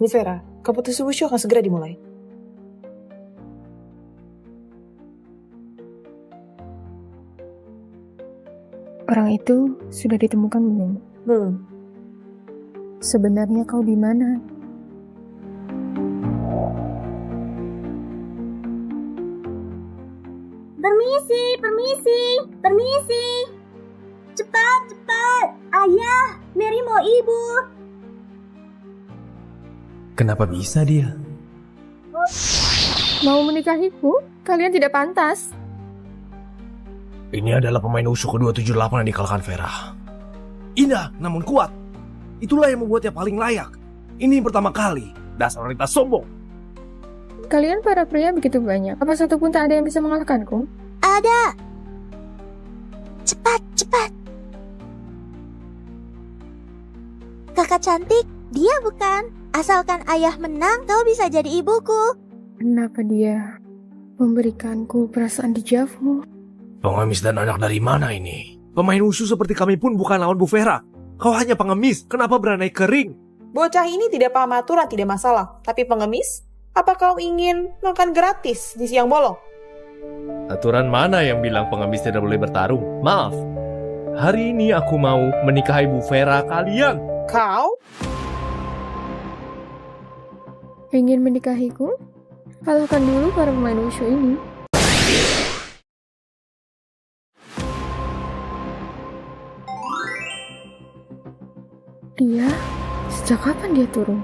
Bu Vera, kompetisi wushu akan segera dimulai. Orang itu sudah ditemukan belum? Belum. Sebenarnya kau di mana? Permisi. Cepat. Ayah, Mary mau ibu. Kenapa bisa dia? Mau menikahiku? Kalian tidak pantas. Ini adalah pemain wushu ke-278 yang dikalahkan Vera. Indah, namun kuat. Itulah yang membuatnya paling layak. Ini yang pertama kali. Dasar wanita sombong. Kalian para pria begitu banyak. Apa satu pun tak ada yang bisa mengalahkanku? Ada. Cepat. Kakak cantik, dia bukan. Asalkan ayah menang, kau bisa jadi ibuku. Kenapa dia memberikanku perasaan dejavu? Pengemis dan anak dari mana ini? Pemain wushu seperti kami pun bukan lawan Bu Vera. Kau hanya pengemis, kenapa beranai kering? Bocah ini tidak paham aturan tidak masalah, tapi pengemis? Apa kau ingin makan gratis di siang bolong? Aturan mana yang bilang pengemis tidak boleh bertarung? Maaf, hari ini aku mau menikahi Bu Vera kalian. Kau? Ingin menikahiku? Kalahkan dulu para pemain wushu ini. Dia? Sejak kapan dia turun?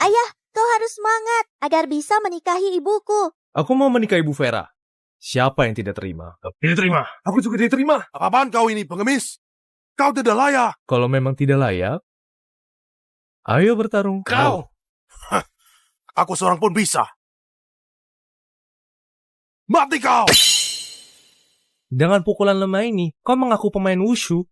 Ayah, kau harus semangat agar bisa menikahi ibuku. Aku mau menikahi Bu Vera. Siapa yang tidak terima? Tidak terima. Aku juga tidak terima. Apaan kau ini, pengemis? Kau tidak layak. Kalau memang tidak layak, ayo bertarung. Kau. Aku seorang pun bisa. Mati kau! Dengan pukulan lemah ini, kau mengaku pemain wushu.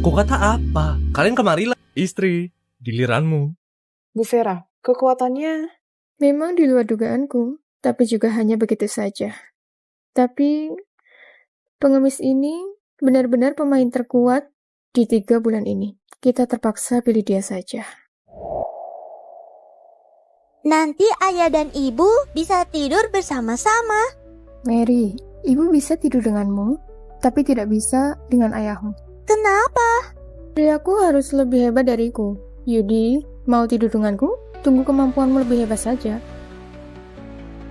Kau kata apa? Kalian kemarilah. Istri, giliranmu. Bu Vera, kekuatannya... Memang di luar dugaanku, tapi juga hanya begitu saja. Tapi pengemis ini benar-benar pemain terkuat di 3 bulan ini. Kita terpaksa pilih dia saja. Nanti ayah dan ibu bisa tidur bersama-sama. Mary, ibu bisa tidur denganmu, tapi tidak bisa dengan ayahmu. Kenapa? Aku harus lebih hebat dariku. Yudi, mau tidur denganku? Tunggu kemampuanmu lebih hebat saja.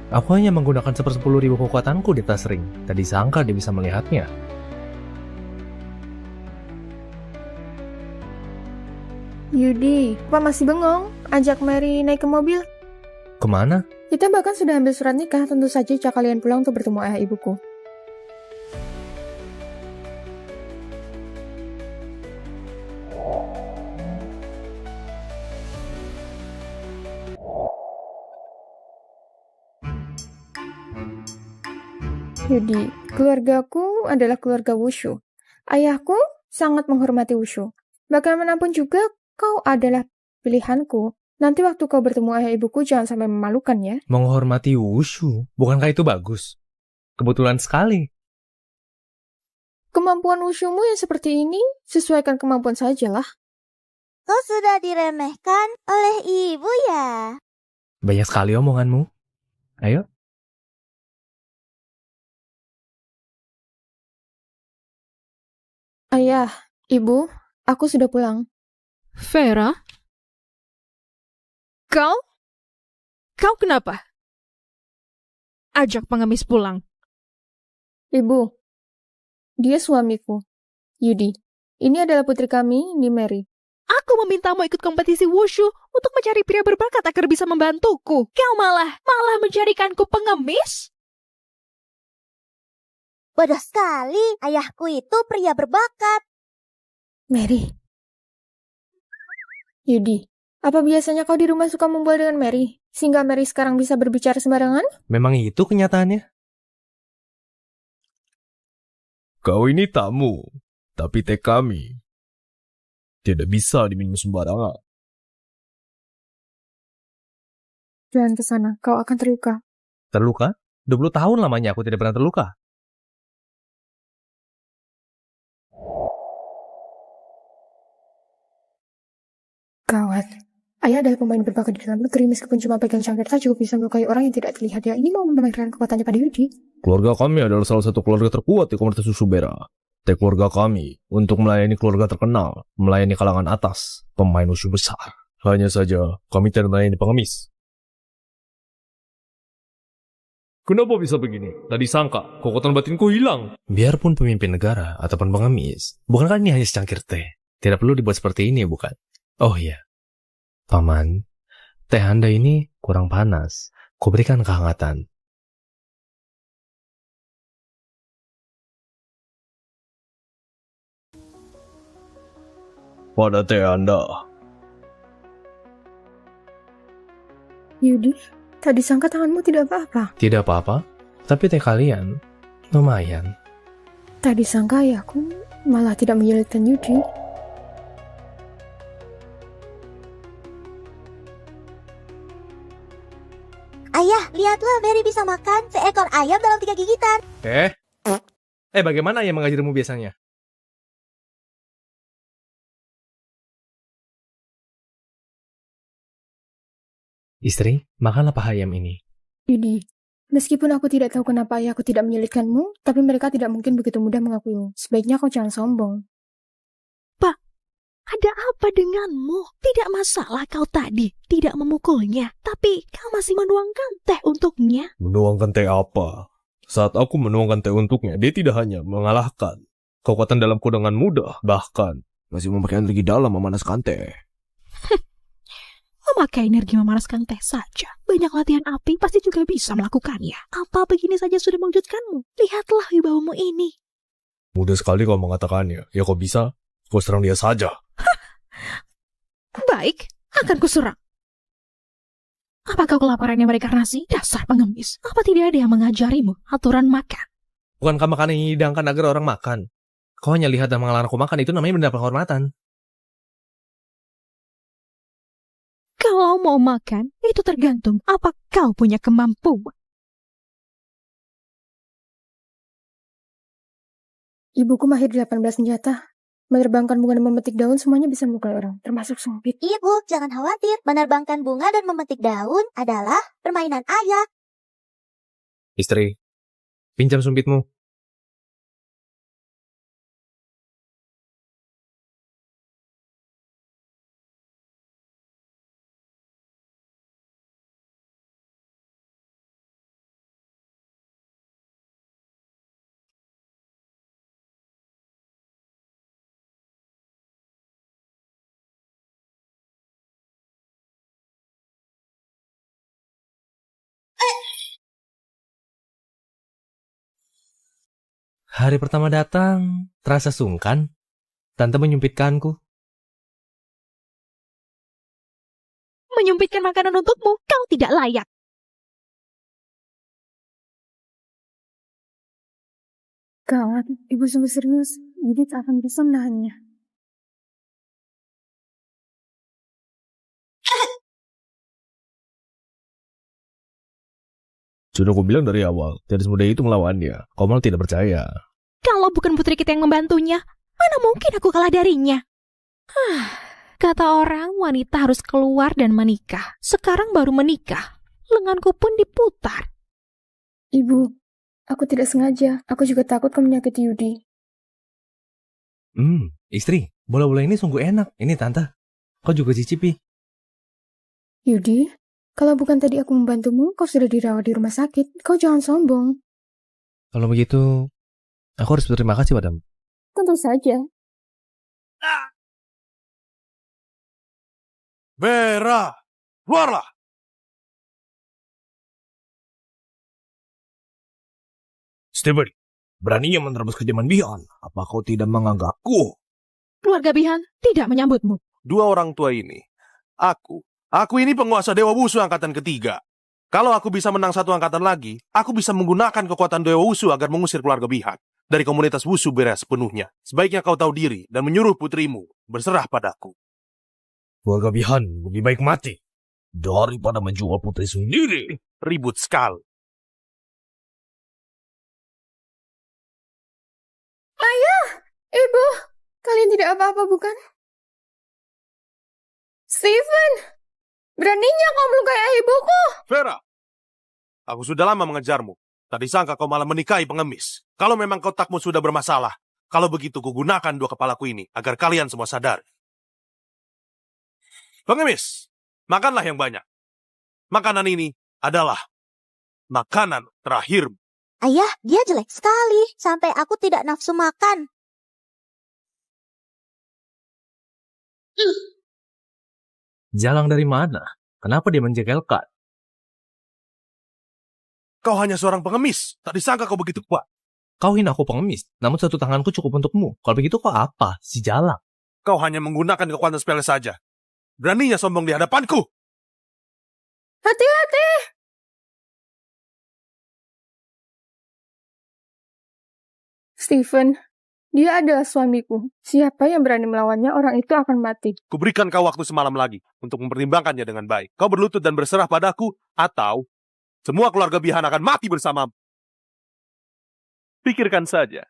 Aku hanya menggunakan 10.000 kekuatanku di atas ring. Tadi sangka dia bisa melihatnya. Yudi, Pak masih bengong. Ajak Mary naik ke mobil. Kemana? Kita bahkan sudah ambil surat nikah. Tentu saja jika kalian pulang untuk bertemu ayah ibuku. Yudi, keluargaku adalah keluarga wushu. Ayahku sangat menghormati wushu. Bagaimanapun juga, kau adalah pilihanku. Nanti waktu kau bertemu ayah ibuku, jangan sampai memalukan ya. Menghormati wushu? Bukankah itu bagus? Kebetulan sekali. Kemampuan wushumu yang seperti ini, sesuaikan kemampuan sajalah. Kau sudah diremehkan oleh ibu ya? Banyak sekali omonganmu. Ayo. Ayah, ibu, aku sudah pulang. Vera? Kau kenapa? Ajak pengemis pulang. Ibu, dia suamiku, Yudi. Ini adalah putri kami, ini Mary. Aku memintamu ikut kompetisi wushu untuk mencari pria berbakat agar bisa membantuku. Kau malah menjadikanku pengemis? Bodoh sekali, ayahku itu pria berbakat. Mary. Yudi, apa biasanya kau di rumah suka membual dengan Mary? Sehingga Mary sekarang bisa berbicara sembarangan? Memang itu kenyataannya? Kau ini tamu, tapi teh kami tidak bisa diminum sembarangan. Jangan ke sana, kau akan terluka. Terluka? 20 tahun lamanya aku tidak pernah terluka. Gawat. Ayah adalah pemain berbakat di dalam negeri, meskipun cuma pegang cangkir saja bisa melukai orang yang tidak terlihat. Ya, ini mau memamerkan kekuatannya pada Yudi. Keluarga kami adalah salah satu keluarga terkuat di komunitas Usubera. Keluarga kami untuk melayani keluarga terkenal, melayani kalangan atas, pemain wushu besar. Hanya saja kami tidak melayani pengemis. Kenapa bisa begini? Tadi sangka kekuatan batinku hilang. Biarpun pemimpin negara ataupun pengemis, bukankah ini hanya secangkir teh? Tidak perlu dibuat seperti ini, bukan? Oh iya. Paman, teh Anda ini kurang panas. Kuberikan kehangatan. Pada teh Anda. Yudi, tadi sangka tanganmu tidak apa-apa. Tidak apa-apa, tapi teh kalian lumayan. Tadi sangka ayahku malah tidak menyulitkan Yudi. Ayah, lihatlah Mary bisa makan seekor ayam dalam 3 gigitan. Bagaimana ayah mengajarimu biasanya? Istri, makanlah paha ayam ini. Yudi, meskipun aku tidak tahu kenapa ayahku tidak menyulitkanmu, tapi mereka tidak mungkin begitu mudah mengakuimu. Sebaiknya kau jangan sombong. Ada apa denganmu? Tidak masalah kau tadi tidak memukulnya, tapi kau masih menuangkan teh untuknya. Menuangkan teh apa? Saat aku menuangkan teh untuknya, dia tidak hanya mengalahkan kekuatan dalamku dengan mudah, bahkan masih memakai energi dalam memanaskan teh. Memakai energi memanaskan teh saja. Banyak latihan api pasti juga bisa melakukannya. Apa begini saja sudah mengejutkanmu? Lihatlah wibawamu ini. Mudah sekali kau mengatakannya. Ya kau bisa, kau serang dia saja. Baik, akan kuserang. Apakah kelaparannya mereka nasi? Dasar pengemis. Apa tidak ada yang mengajarimu aturan makan? Bukankah makanan ini dihidangkan agar orang makan? Kau hanya lihat dan mengelarang aku makan, itu namanya benda penghormatan. Kalau mau makan, itu tergantung apa kau punya kemampuan. Ibuku mahir 18 senjata. Menerbangkan bunga dan memetik daun semuanya bisa melukai orang, termasuk sumpit. Ibu, jangan khawatir. Menerbangkan bunga dan memetik daun adalah permainan ayah. Istri, pinjam sumpitmu. Hari pertama datang, terasa sungkan. Tante menyumpitkanku. Menyumpitkan makanan untukmu, kau tidak layak. Gawat, ibu sungguh serius. Yudi tak akan bisa menahannya. Sudah aku bilang dari awal, tidak semudah itu melawannya. Kau malah tidak percaya. Kalau bukan putri kita yang membantunya, mana mungkin aku kalah darinya? Kata orang, wanita harus keluar dan menikah. Sekarang baru menikah. Lenganku pun diputar. Ibu, aku tidak sengaja. Aku juga takut kau menyakiti Yudi. Istri, bola-bola ini sungguh enak. Ini tante, kau juga cicipi. Yudi, kalau bukan tadi aku membantumu, kau sudah dirawat di rumah sakit. Kau jangan sombong. Kalau begitu, aku harus berterima kasih padamu. Tentu saja. Vera, keluarlah. Steven, beraninya menerobos kediaman Bihan. Apa kau tidak menganggapku? Keluarga Bihan tidak menyambutmu. Dua orang tua ini, aku ini penguasa Dewa Wushu angkatan ketiga. Kalau aku bisa menang satu angkatan lagi, aku bisa menggunakan kekuatan Dewa Wushu agar mengusir keluarga Bihan dari komunitas Wushu Bera sepenuhnya. Sebaiknya kau tahu diri dan menyuruh putrimu berserah padaku. Keluarga Bihan lebih baik mati daripada menjual putri sendiri. Ribut sekali. Ayah, ibu, kalian tidak apa-apa bukan? Stephen! Beraninya kau melukai ayah ibuku! Vera, aku sudah lama mengejarmu. Tadi sangka kau malah menikahi pengemis. Kalau memang kotakmu sudah bermasalah, kalau begitu kugunakan dua kepalaku ini agar kalian semua sadar. Pengemis, makanlah yang banyak. Makanan ini adalah makanan terakhir. Ayah, dia jelek sekali. Sampai aku tidak nafsu makan. Jalang dari mana? Kenapa dia menjegelkan? Kau hanya seorang pengemis. Tak disangka kau begitu kuat. Kau hina aku pengemis, namun satu tanganku cukup untukmu. Kalau begitu kau apa? Si jalang. Kau hanya menggunakan kekuatan sepele saja. Beraninya sombong di hadapanku. Hati-hati! Stephen, dia adalah suamiku. Siapa yang berani melawannya, orang itu akan mati. Kuberikan kau waktu semalam lagi untuk mempertimbangkannya dengan baik. Kau berlutut dan berserah padaku, atau semua keluarga Bihan akan mati bersamamu. Pikirkan saja.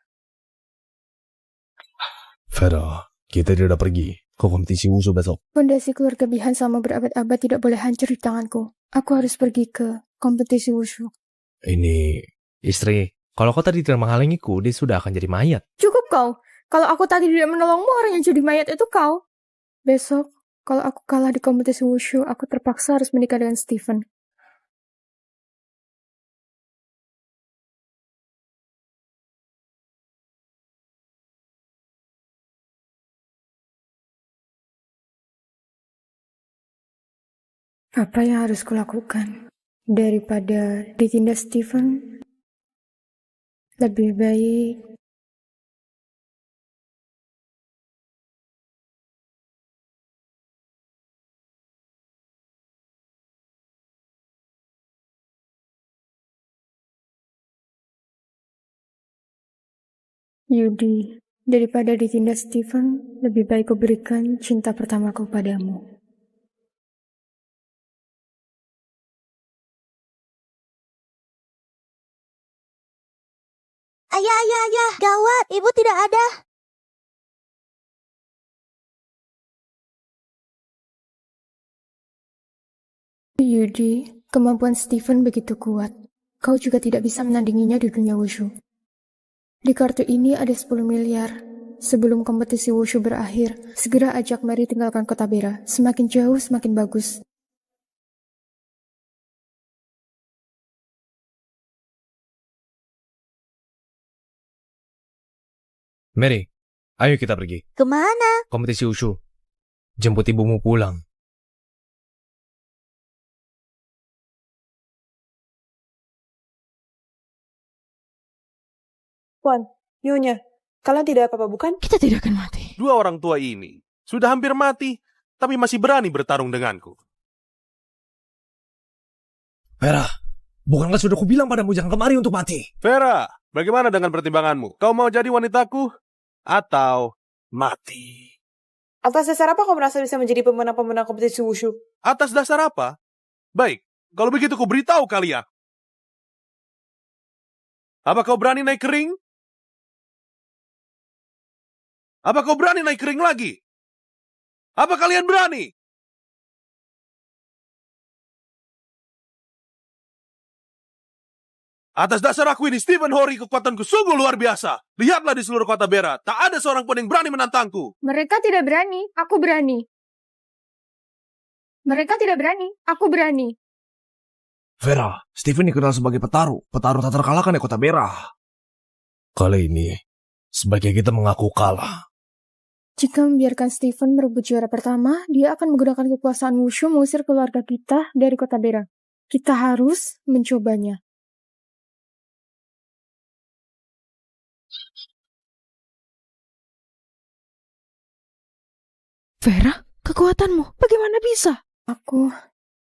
Vera, kita tidak pergi ke kompetisi wushu besok. Fondasi keluarga Bihan sama berabad-abad tidak boleh hancur di tanganku. Aku harus pergi ke kompetisi wushu. Ini, istri, kalau kau tadi tidak menghalangiku, dia sudah akan jadi mayat. Cukup kau. Kalau aku tadi tidak menolongmu, orang yang jadi mayat itu kau. Besok, kalau aku kalah di kompetisi wushu, aku terpaksa harus menikah dengan Stephen. Apa yang harus kulakukan? Daripada ditindas Stephen, lebih baik Yudi, daripada ditindas Stephen, lebih baik ku berikan cinta pertamaku padamu. Ayah, gawat, ibu tidak ada. Yudi, kemampuan Stephen begitu kuat. Kau juga tidak bisa menandinginya di dunia wushu. Di kartu ini ada 10 miliar. Sebelum kompetisi wushu berakhir, segera ajak Mary tinggalkan kota Bera. Semakin jauh, semakin bagus. Mary, ayo kita pergi. Kemana? Kompetisi wushu. Jemput ibumu pulang. Puan, Nyonya, kalian tidak apa-apa bukan? Kita tidak akan mati. Dua orang tua ini sudah hampir mati, tapi masih berani bertarung denganku. Vera, bukankah sudah kubilang padamu jangan kemari untuk mati? Vera, bagaimana dengan pertimbanganmu? Kau mau jadi wanitaku atau mati? Atas dasar apa kau merasa bisa menjadi pemenang-pemenang kompetisi wushu? Atas dasar apa? Baik, kalau begitu ku beritahu kalian. Apa kau berani naik ring? Apa kau berani naik ring lagi? Apa kalian berani? Atas dasar aku ini, Stephen Hori, kekuatanku sungguh luar biasa. Lihatlah di seluruh kota Bera, tak ada seorang pun yang berani menantangku. Mereka tidak berani, aku berani. Mereka tidak berani, aku berani. Vera, Stephen dikenal sebagai petarung tak terkalahkan di kota Bera. Kali ini, sebaiknya kita mengaku kalah. Jika membiarkan Stephen merebut juara pertama, dia akan menggunakan kekuasaan wushu mengusir keluarga kita dari kota Bera. Kita harus mencobanya. Vera, kekuatanmu bagaimana bisa? Aku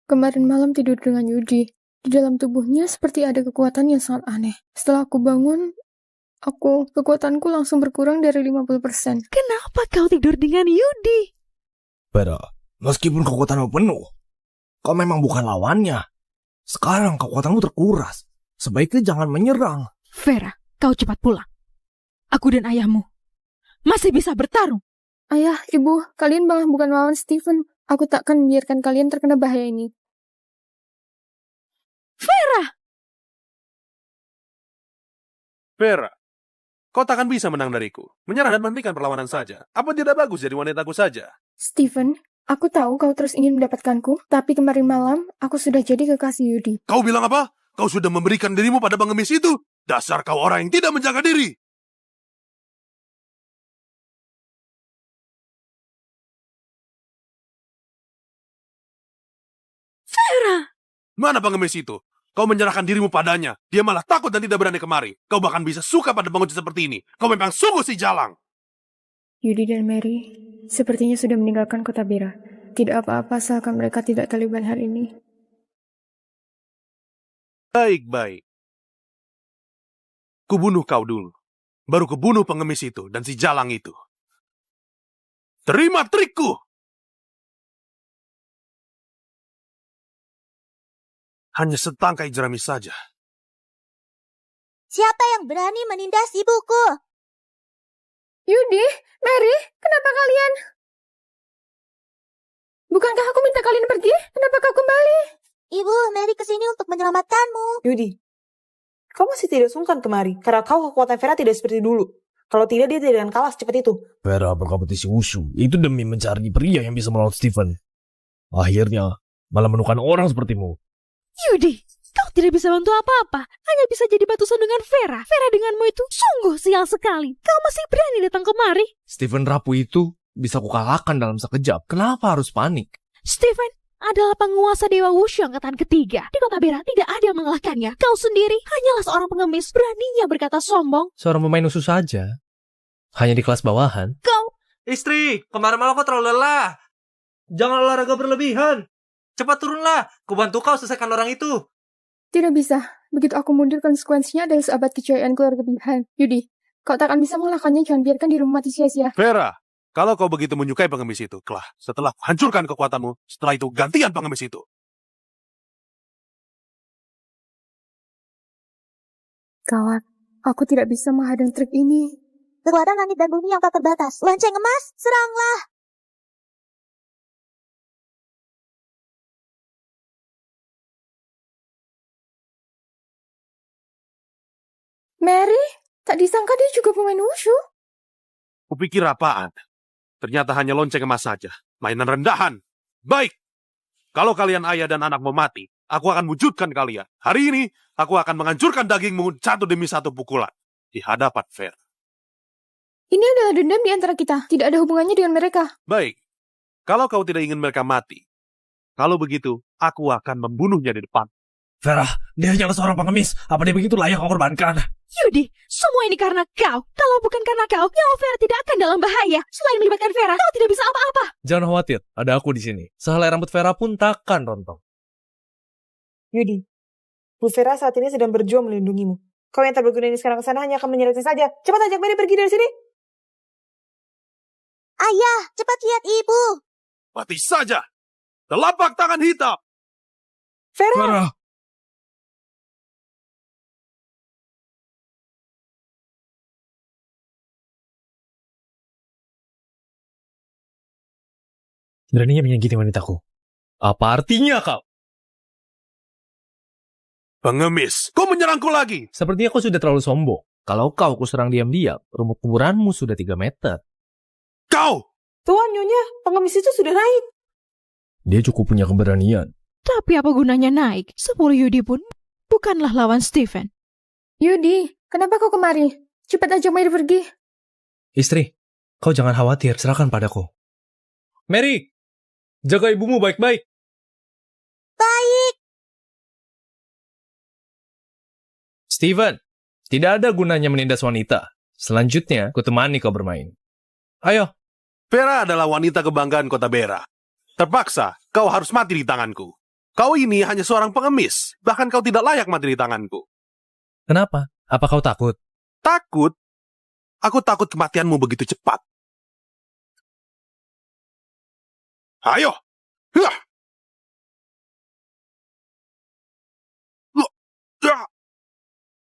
kemarin malam tidur dengan Yudi. Di dalam tubuhnya seperti ada kekuatan yang sangat aneh. Setelah aku bangun, kekuatanku langsung berkurang dari 50%. Kenapa kau tidur dengan Yudi? Vera, meskipun kekuatanmu penuh, kau memang bukan lawannya. Sekarang kekuatanmu terkuras. Sebaiknya jangan menyerang. Vera, kau cepat pulang. Aku dan ayahmu masih bisa bertarung. Ayah, ibu, kalian malah bukan lawan Stephen. Aku takkan membiarkan kalian terkena bahaya ini. Vera, kau takkan bisa menang dariku. Menyerah dan menghentikan perlawanan saja. Apa tidak bagus jadi wanitaku saja? Steven, aku tahu kau terus ingin mendapatkanku, tapi kemarin malam aku sudah jadi kekasih Yudi. Kau bilang apa? Kau sudah memberikan dirimu pada pengemis itu? Dasar kau orang yang tidak menjaga diri. Vera! Mana pengemis itu? Kau menyerahkan dirimu padanya. Dia malah takut dan tidak berani kemari. Kau bahkan bisa suka pada pengecut seperti ini. Kau memang sungguh si jalang. Yudi dan Mary sepertinya sudah meninggalkan kota Bera. Tidak apa-apa asalkan mereka tidak terlibat hal ini. Baik-baik. Kubunuh kau dulu. Baru kubunuh pengemis itu dan si jalang itu. Terima trikku! Hanya setangkai jerami saja. Siapa yang berani menindas ibuku? Yudi, Mary, kenapa kalian? Bukankah aku minta kalian pergi? Kenapa kau kembali? Ibu, Mary kesini untuk menyelamatkanmu. Yudi, kau masih tidak sungkan kemari, karena kau kekuatan Vera tidak seperti dulu. Kalau tidak, dia tidak akan kalah secepat itu. Vera berkompetisi wushu, itu demi mencari pria yang bisa melawan Stephen. Akhirnya, malah menemukan orang sepertimu. Yudi, kau tidak bisa bantu apa-apa. Hanya bisa jadi batu sandungan Vera. Vera denganmu itu sungguh sial sekali. Kau masih berani datang kemari. Stephen rapuh itu bisa kukalahkan dalam sekejap. Kenapa harus panik? Stephen adalah penguasa Dewa Wushu angkatan ketiga. Di kota Bera tidak ada yang mengalahkannya. Kau sendiri hanyalah seorang pengemis. Beraninya berkata sombong. Seorang pemain usus saja. Hanya di kelas bawahan. Kau... Istri, kemarin malam kau terlalu lelah. Jangan olahraga berlebihan. Cepat turunlah, kubantu kau selesaikan orang itu. Tidak bisa. Begitu aku mundur, konsekuensinya adalah seabad kejayaan keluarga pilihan. Yudi, kau tak akan bisa mengalahkannya. Jangan biarkan dirimu mati sia-sia. Vera, kalau kau begitu menyukai pengemis itu, kelak, setelah hancurkan kekuatanmu, setelah itu gantian pengemis itu. Gawat, aku tidak bisa menghadang trik ini. Kekuatan langit dan bumi yang tak terbatas. Lonceng emas, seranglah. Mary, tak disangka dia juga pemain wushu. Kupikir apaan? Ternyata hanya lonceng emas saja. Mainan rendahan. Baik. Kalau kalian ayah dan anak mau mati, aku akan wujudkan kalian. Hari ini, aku akan menghancurkan dagingmu satu demi satu pukulan. Di hadapan Vera. Ini adalah dendam di antara kita. Tidak ada hubungannya dengan mereka. Baik. Kalau kau tidak ingin mereka mati, kalau begitu, aku akan membunuhnya di depan. Vera, dia hanyalah seorang pengemis. Apa dia begitu layak kau korbankan? Yudi, semua ini karena kau. Kalau bukan karena kau, nyawa Vera tidak akan dalam bahaya. Selain melibatkan Vera, kau tidak bisa apa-apa. Jangan khawatir, ada aku di sini. Sehelai rambut Vera pun takkan rontok. Yudi, Bu Vera saat ini sedang berjuang melindungimu. Kau yang tak berguna ini sekarang ke sana hanya akan menyerahnya saja. Cepat ajak Mary pergi dari sini. Ayah, cepat lihat ibu. Mati saja. Telapak tangan hitam. Vera! Vera! Beraninya menyakiti wanitaku. Apa artinya kau? Pengemis, kau menyerangku lagi. Sepertinya kau sudah terlalu sombong. Kalau kau kuserang diam-diam, rumah kuburanmu sudah 3 meter. Kau! Tuan Nyonya, pengemis itu sudah naik. Dia cukup punya keberanian. Tapi apa gunanya naik? 10 Yudi pun bukanlah lawan Stephen. Yudi, kenapa kau kemari? Cepat ajak Mary pergi. Istri, kau jangan khawatir, serahkan padaku. Mary, jaga ibumu baik-baik. Baik. Steven, tidak ada gunanya menindas wanita. Selanjutnya, kutemani kau bermain. Ayo. Vera adalah wanita kebanggaan kota Bera. Terpaksa, kau harus mati di tanganku. Kau ini hanya seorang pengemis. Bahkan kau tidak layak mati di tanganku. Kenapa? Apa kau takut? Takut? Aku takut kematianmu begitu cepat. Ayo! Hah!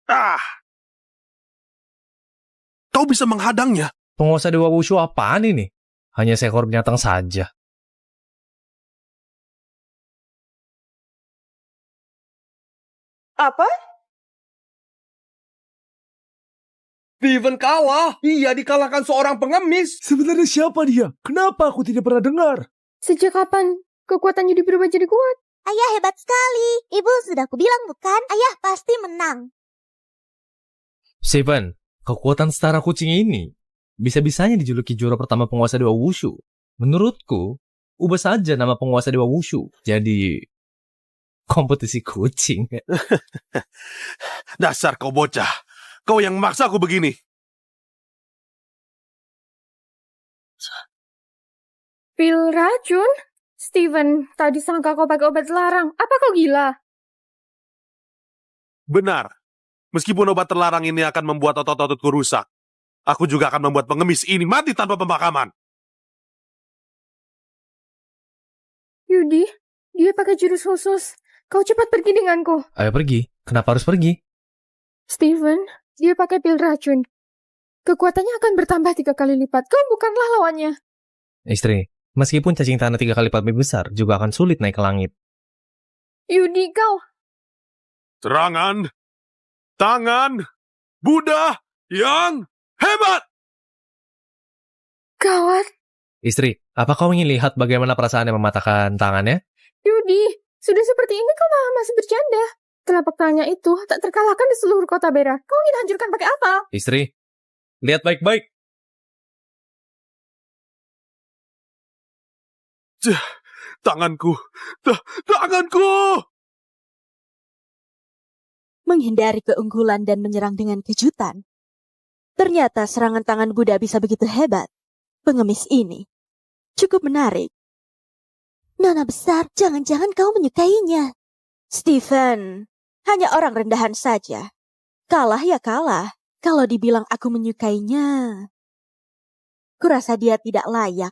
Ah! Kau bisa menghadangnya. Penguasa Dewa Wushu apaan ini? Hanya seekor binatang saja. Apa? Steven kalah. Ia dikalahkan seorang pengemis. Sebenarnya siapa dia? Kenapa aku tidak pernah dengar? Sejak kapan kekuatan Yudi berubah jadi kuat? Ayah hebat sekali. Ibu sudah kubilang bukan? Ayah pasti menang. Steven, kekuatan setara kucing ini bisa-bisanya dijuluki juara pertama penguasa Dewa Wushu. Menurutku, ubah saja nama penguasa Dewa Wushu jadi kompetisi kucing. Dasar kau bocah. Kau yang memaksa aku begini. Pil racun? Steven, tadi sangka kau pakai obat terlarang. Apa kau gila? Benar. Meskipun obat terlarang ini akan membuat otot-ototku rusak, aku juga akan membuat pengemis ini mati tanpa pemakaman. Yudi, dia pakai jurus khusus. Kau cepat pergi denganku. Ayo pergi. Kenapa harus pergi? Steven, dia pakai pil racun. Kekuatannya akan bertambah 3 kali lipat. Kau bukanlah lawannya. Istri, meskipun cacing tanah 3 kali lipat lebih besar, juga akan sulit naik ke langit. Yudi, kau... Serangan tangan Buddha yang hebat. Gawat. Istri, apa kau ingin lihat bagaimana perasaannya mematahkan tangannya? Yudi, sudah seperti ini kau malah masih bercanda. Telapak tangannya itu tak terkalahkan di seluruh kota Bera. Kau ingin hancurkan pakai apa? Istri, lihat baik-baik. Tanganku. Tanganku. Menghindari keunggulan dan menyerang dengan kejutan. Ternyata serangan tangan Buddha bisa begitu hebat. Pengemis ini cukup menarik. Nona besar, jangan-jangan kau menyukainya. Steven, hanya orang rendahan saja. Kalah ya kalah. Kalau dibilang aku menyukainya, kurasa dia tidak layak.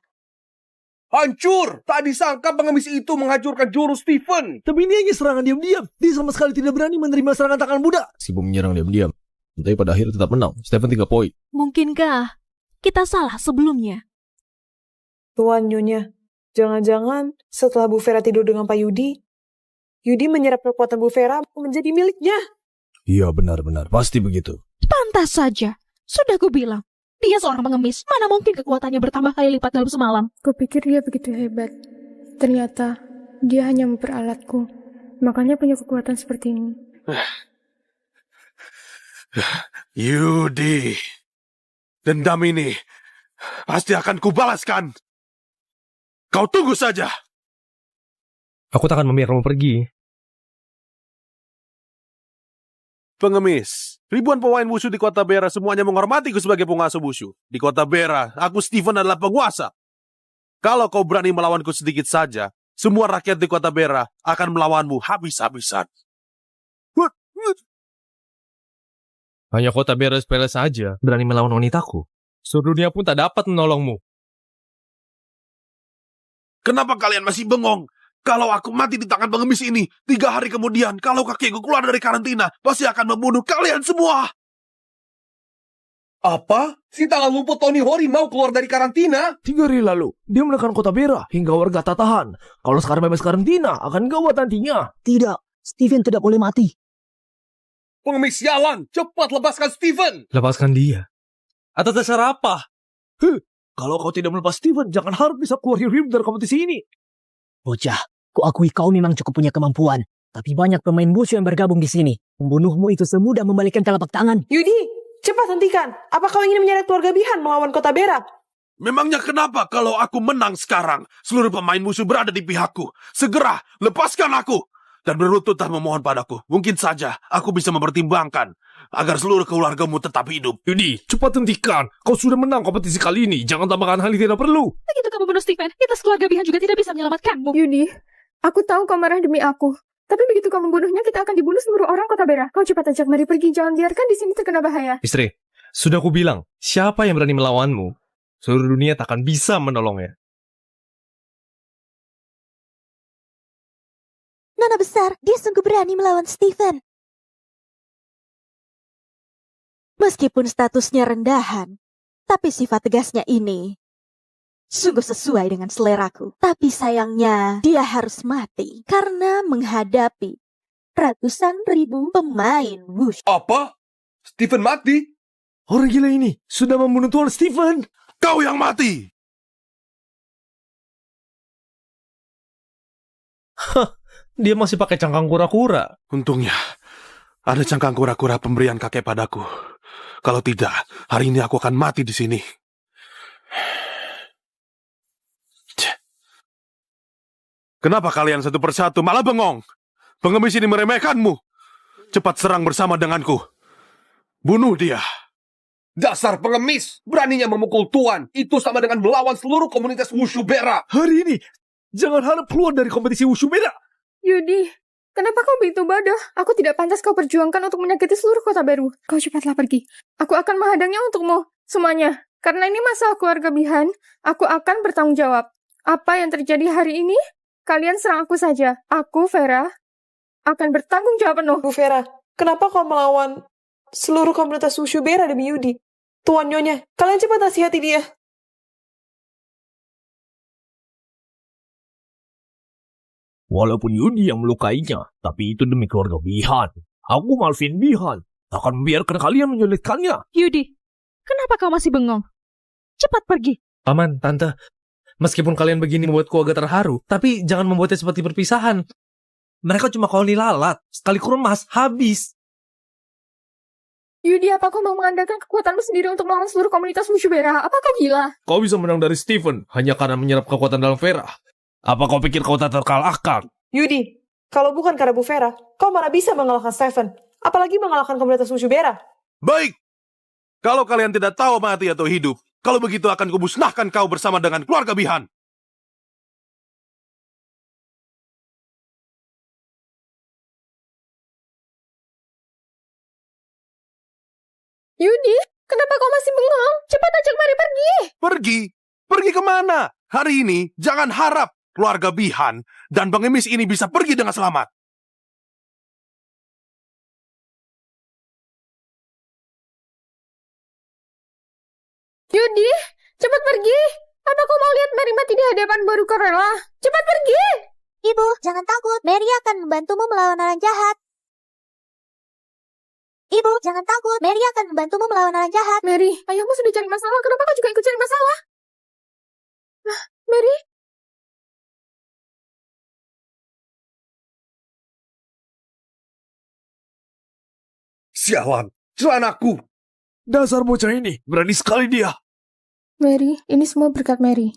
Hancur! Tak disangka pengemis itu menghancurkan jurus Steven. Tapi ini hanya serangan diam-diam. Dia sama sekali tidak berani menerima serangan tangan Buddha. Sibuk menyerang diam-diam. Tapi pada akhirnya tetap menang. Steven 3 poin. Mungkinkah kita salah sebelumnya? Tuan Nyonya, jangan-jangan setelah Bu Vera tidur dengan Pak Yudi, Yudi menyerap kekuatan Bu Vera menjadi miliknya. Iya, benar-benar. Pasti begitu. Pantas saja. Sudah ku bilang. Dia seorang pengemis. Mana mungkin kekuatannya bertambah kali lipat dalam semalam? Kupikir dia begitu hebat. Ternyata dia hanya memperalatku. Makanya punya kekuatan seperti ini. Yudi. Dendam ini pasti akan kubalaskan. Kau tunggu saja. Aku tak akan membiarkanmu pergi. Pengemis, ribuan pemain wushu di kota Bera semuanya menghormatiku sebagai penguasa wushu. Di kota Bera, aku Steven adalah penguasa. Kalau kau berani melawanku sedikit saja, semua rakyat di kota Bera akan melawanmu habis-habisan. Hanya kota Bera sepele saja berani melawan wanitaku. Seluruh dunia pun tak dapat menolongmu. Kenapa kalian masih bengong? Kalau aku mati di tangan pengemis ini, 3 hari kemudian, kalau kakekku keluar dari karantina, pasti akan membunuh kalian semua. Apa? Si tangan lumpur Tony Hori mau keluar dari karantina? 3 hari lalu, dia menekan kota Bera hingga warga tak tahan. Kalau sekarang bebas karantina, akan gawat nantinya. Tidak, Steven tidak boleh mati. Pengemis sialan, cepat lepaskan Steven. Lepaskan dia. Atas dasar apa? Kalau kau tidak melepas Steven, jangan harap bisa keluar hidup dari kompetisi ini. Bocah, kuakui kau memang cukup punya kemampuan. Tapi banyak pemain wushu yang bergabung di sini. Membunuhmu itu semudah membalikkan telapak tangan. Yudi, cepat hentikan. Apa kau ingin menyeret keluarga Bihan melawan kota Bera? Memangnya kenapa kalau aku menang sekarang? Seluruh pemain musuh berada di pihakku. Segera, lepaskan aku. Dan berlututlah memohon padaku. Mungkin saja aku bisa mempertimbangkan agar seluruh keluargamu tetap hidup. Yudi, cepat hentikan. Kau sudah menang kompetisi kali ini. Jangan tambahkan hal yang tidak perlu. Begitu kamu bunuh Steven, kita keluarga Bihan juga tidak bisa menyelamatkanmu. Yudi, aku tahu kau marah demi aku. Tapi begitu kau membunuhnya, kita akan dibunuh seluruh orang kota Bera. Kau cepat ajak Mari pergi. Jangan biarkan di sini terkena bahaya. Istri, sudah aku bilang, siapa yang berani melawanmu, seluruh dunia tak akan bisa menolongnya. Nona besar, dia sungguh berani melawan Steven. Meskipun statusnya rendahan, tapi sifat tegasnya ini sungguh sesuai dengan seleraku. Tapi sayangnya, dia harus mati karena menghadapi ratusan ribu pemain wushu. Apa? Stephen mati? Orang gila ini sudah membunuh Tuan Stephen. Kau yang mati! Dia masih pakai cangkang kura-kura. Untungnya, ada cangkang kura-kura pemberian kakek padaku. Kalau tidak, hari ini aku akan mati di sini. Kenapa kalian satu persatu malah bengong? Pengemis ini meremehkanmu. Cepat serang bersama denganku. Bunuh dia. Dasar pengemis, beraninya memukul Tuan. Itu sama dengan melawan seluruh komunitas Wushu Bera. Hari ini, jangan harap keluar dari kompetisi Wushu Bera. Yudi, kenapa kau begitu bodoh? Aku tidak pantas kau perjuangkan untuk menyakiti seluruh kota baru. Kau cepatlah pergi. Aku akan menghadangnya untukmu. Semuanya. Karena ini masalah keluarga Bihan, aku akan bertanggung jawab. Apa yang terjadi hari ini? Kalian serang aku saja. Aku, Vera, akan bertanggung jawab penuh. Bu Vera, kenapa kau melawan seluruh komunitas Wushu Bera demi Yudi? Tuan Nyonya, kalian cepat nasihati dia. Walaupun Yudi yang melukainya, tapi itu demi keluarga Bihan. Aku Malvin Bihan. Akan membiarkan kalian menyulitkannya. Yudi, kenapa kau masih bengong? Cepat pergi. Paman, Tante, meskipun kalian begini membuatku agak terharu, tapi jangan membuatnya seperti perpisahan. Mereka cuma koloni lalat. Sekali kuremas, habis. Yudi, apa kau mau mengandalkan kekuatanmu sendiri untuk melawan seluruh komunitas Wushu Bera? Apa kau gila? Kau bisa menang dari Stephen hanya karena menyerap kekuatan dalam Vera. Apa kau pikir kau tak terkalahkan? Yudi, kalau bukan karena Bu Vera, kau mana bisa mengalahkan Stephen? Apalagi mengalahkan komunitas Wushu Bera. Baik. Kalau kalian tidak tahu mati atau hidup, kalau begitu akan kumusnahkan kau bersama dengan keluarga Bihan. Yudi, kenapa kau masih bengong? Cepat ajak Mary pergi. Pergi? Pergi kemana? Hari ini jangan harap keluarga Bihan dan pengemis ini bisa pergi dengan selamat. Yudi, cepat pergi. Apa kau mau lihat Mary mati di hadapan baru Corella? Cepat pergi. Ibu, jangan takut. Mary akan membantumu melawan orang jahat. Ibu, jangan takut. Mary akan membantumu melawan orang jahat. Mary, ayahmu sudah cari masalah. Kenapa kau juga ikut cari masalah? Mary? Sialan, celanaku. Dasar bocah ini, berani sekali dia. Mary, ini semua berkat Mary.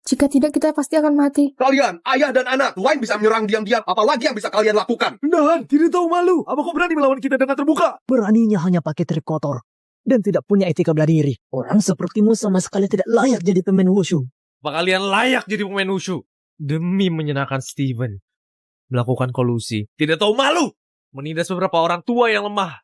Jika tidak, kita pasti akan mati. Kalian, ayah dan anak, Tuan bisa menyerang diam-diam. Apalagi yang bisa kalian lakukan? Dan tidak tahu malu. Apa kau berani melawan kita dengan terbuka? Beraninya hanya pakai trik kotor. Dan tidak punya etika bela diri. Orang sepertimu sama sekali tidak layak jadi pemain wushu. Apa kalian layak jadi pemain wushu? Demi menyenangkan Steven. Melakukan kolusi. Tidak tahu malu. Menindas beberapa orang tua yang lemah.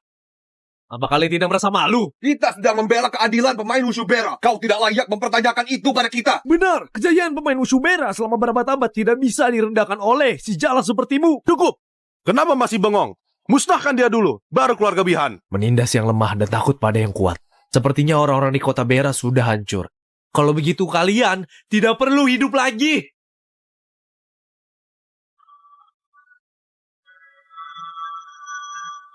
Apa kalian tidak merasa malu? Kita sedang membela keadilan pemain Wushu Bera. Kau tidak layak mempertanyakan itu pada kita. Benar, kejayaan pemain Wushu Bera selama berabad-abad tidak bisa direndahkan oleh si jalan sepertimu. Cukup. Kenapa masih bengong? Musnahkan dia dulu, baru keluarga Bihan. Menindas yang lemah dan takut pada yang kuat. Sepertinya orang-orang di kota Bera sudah hancur. Kalau begitu kalian tidak perlu hidup lagi.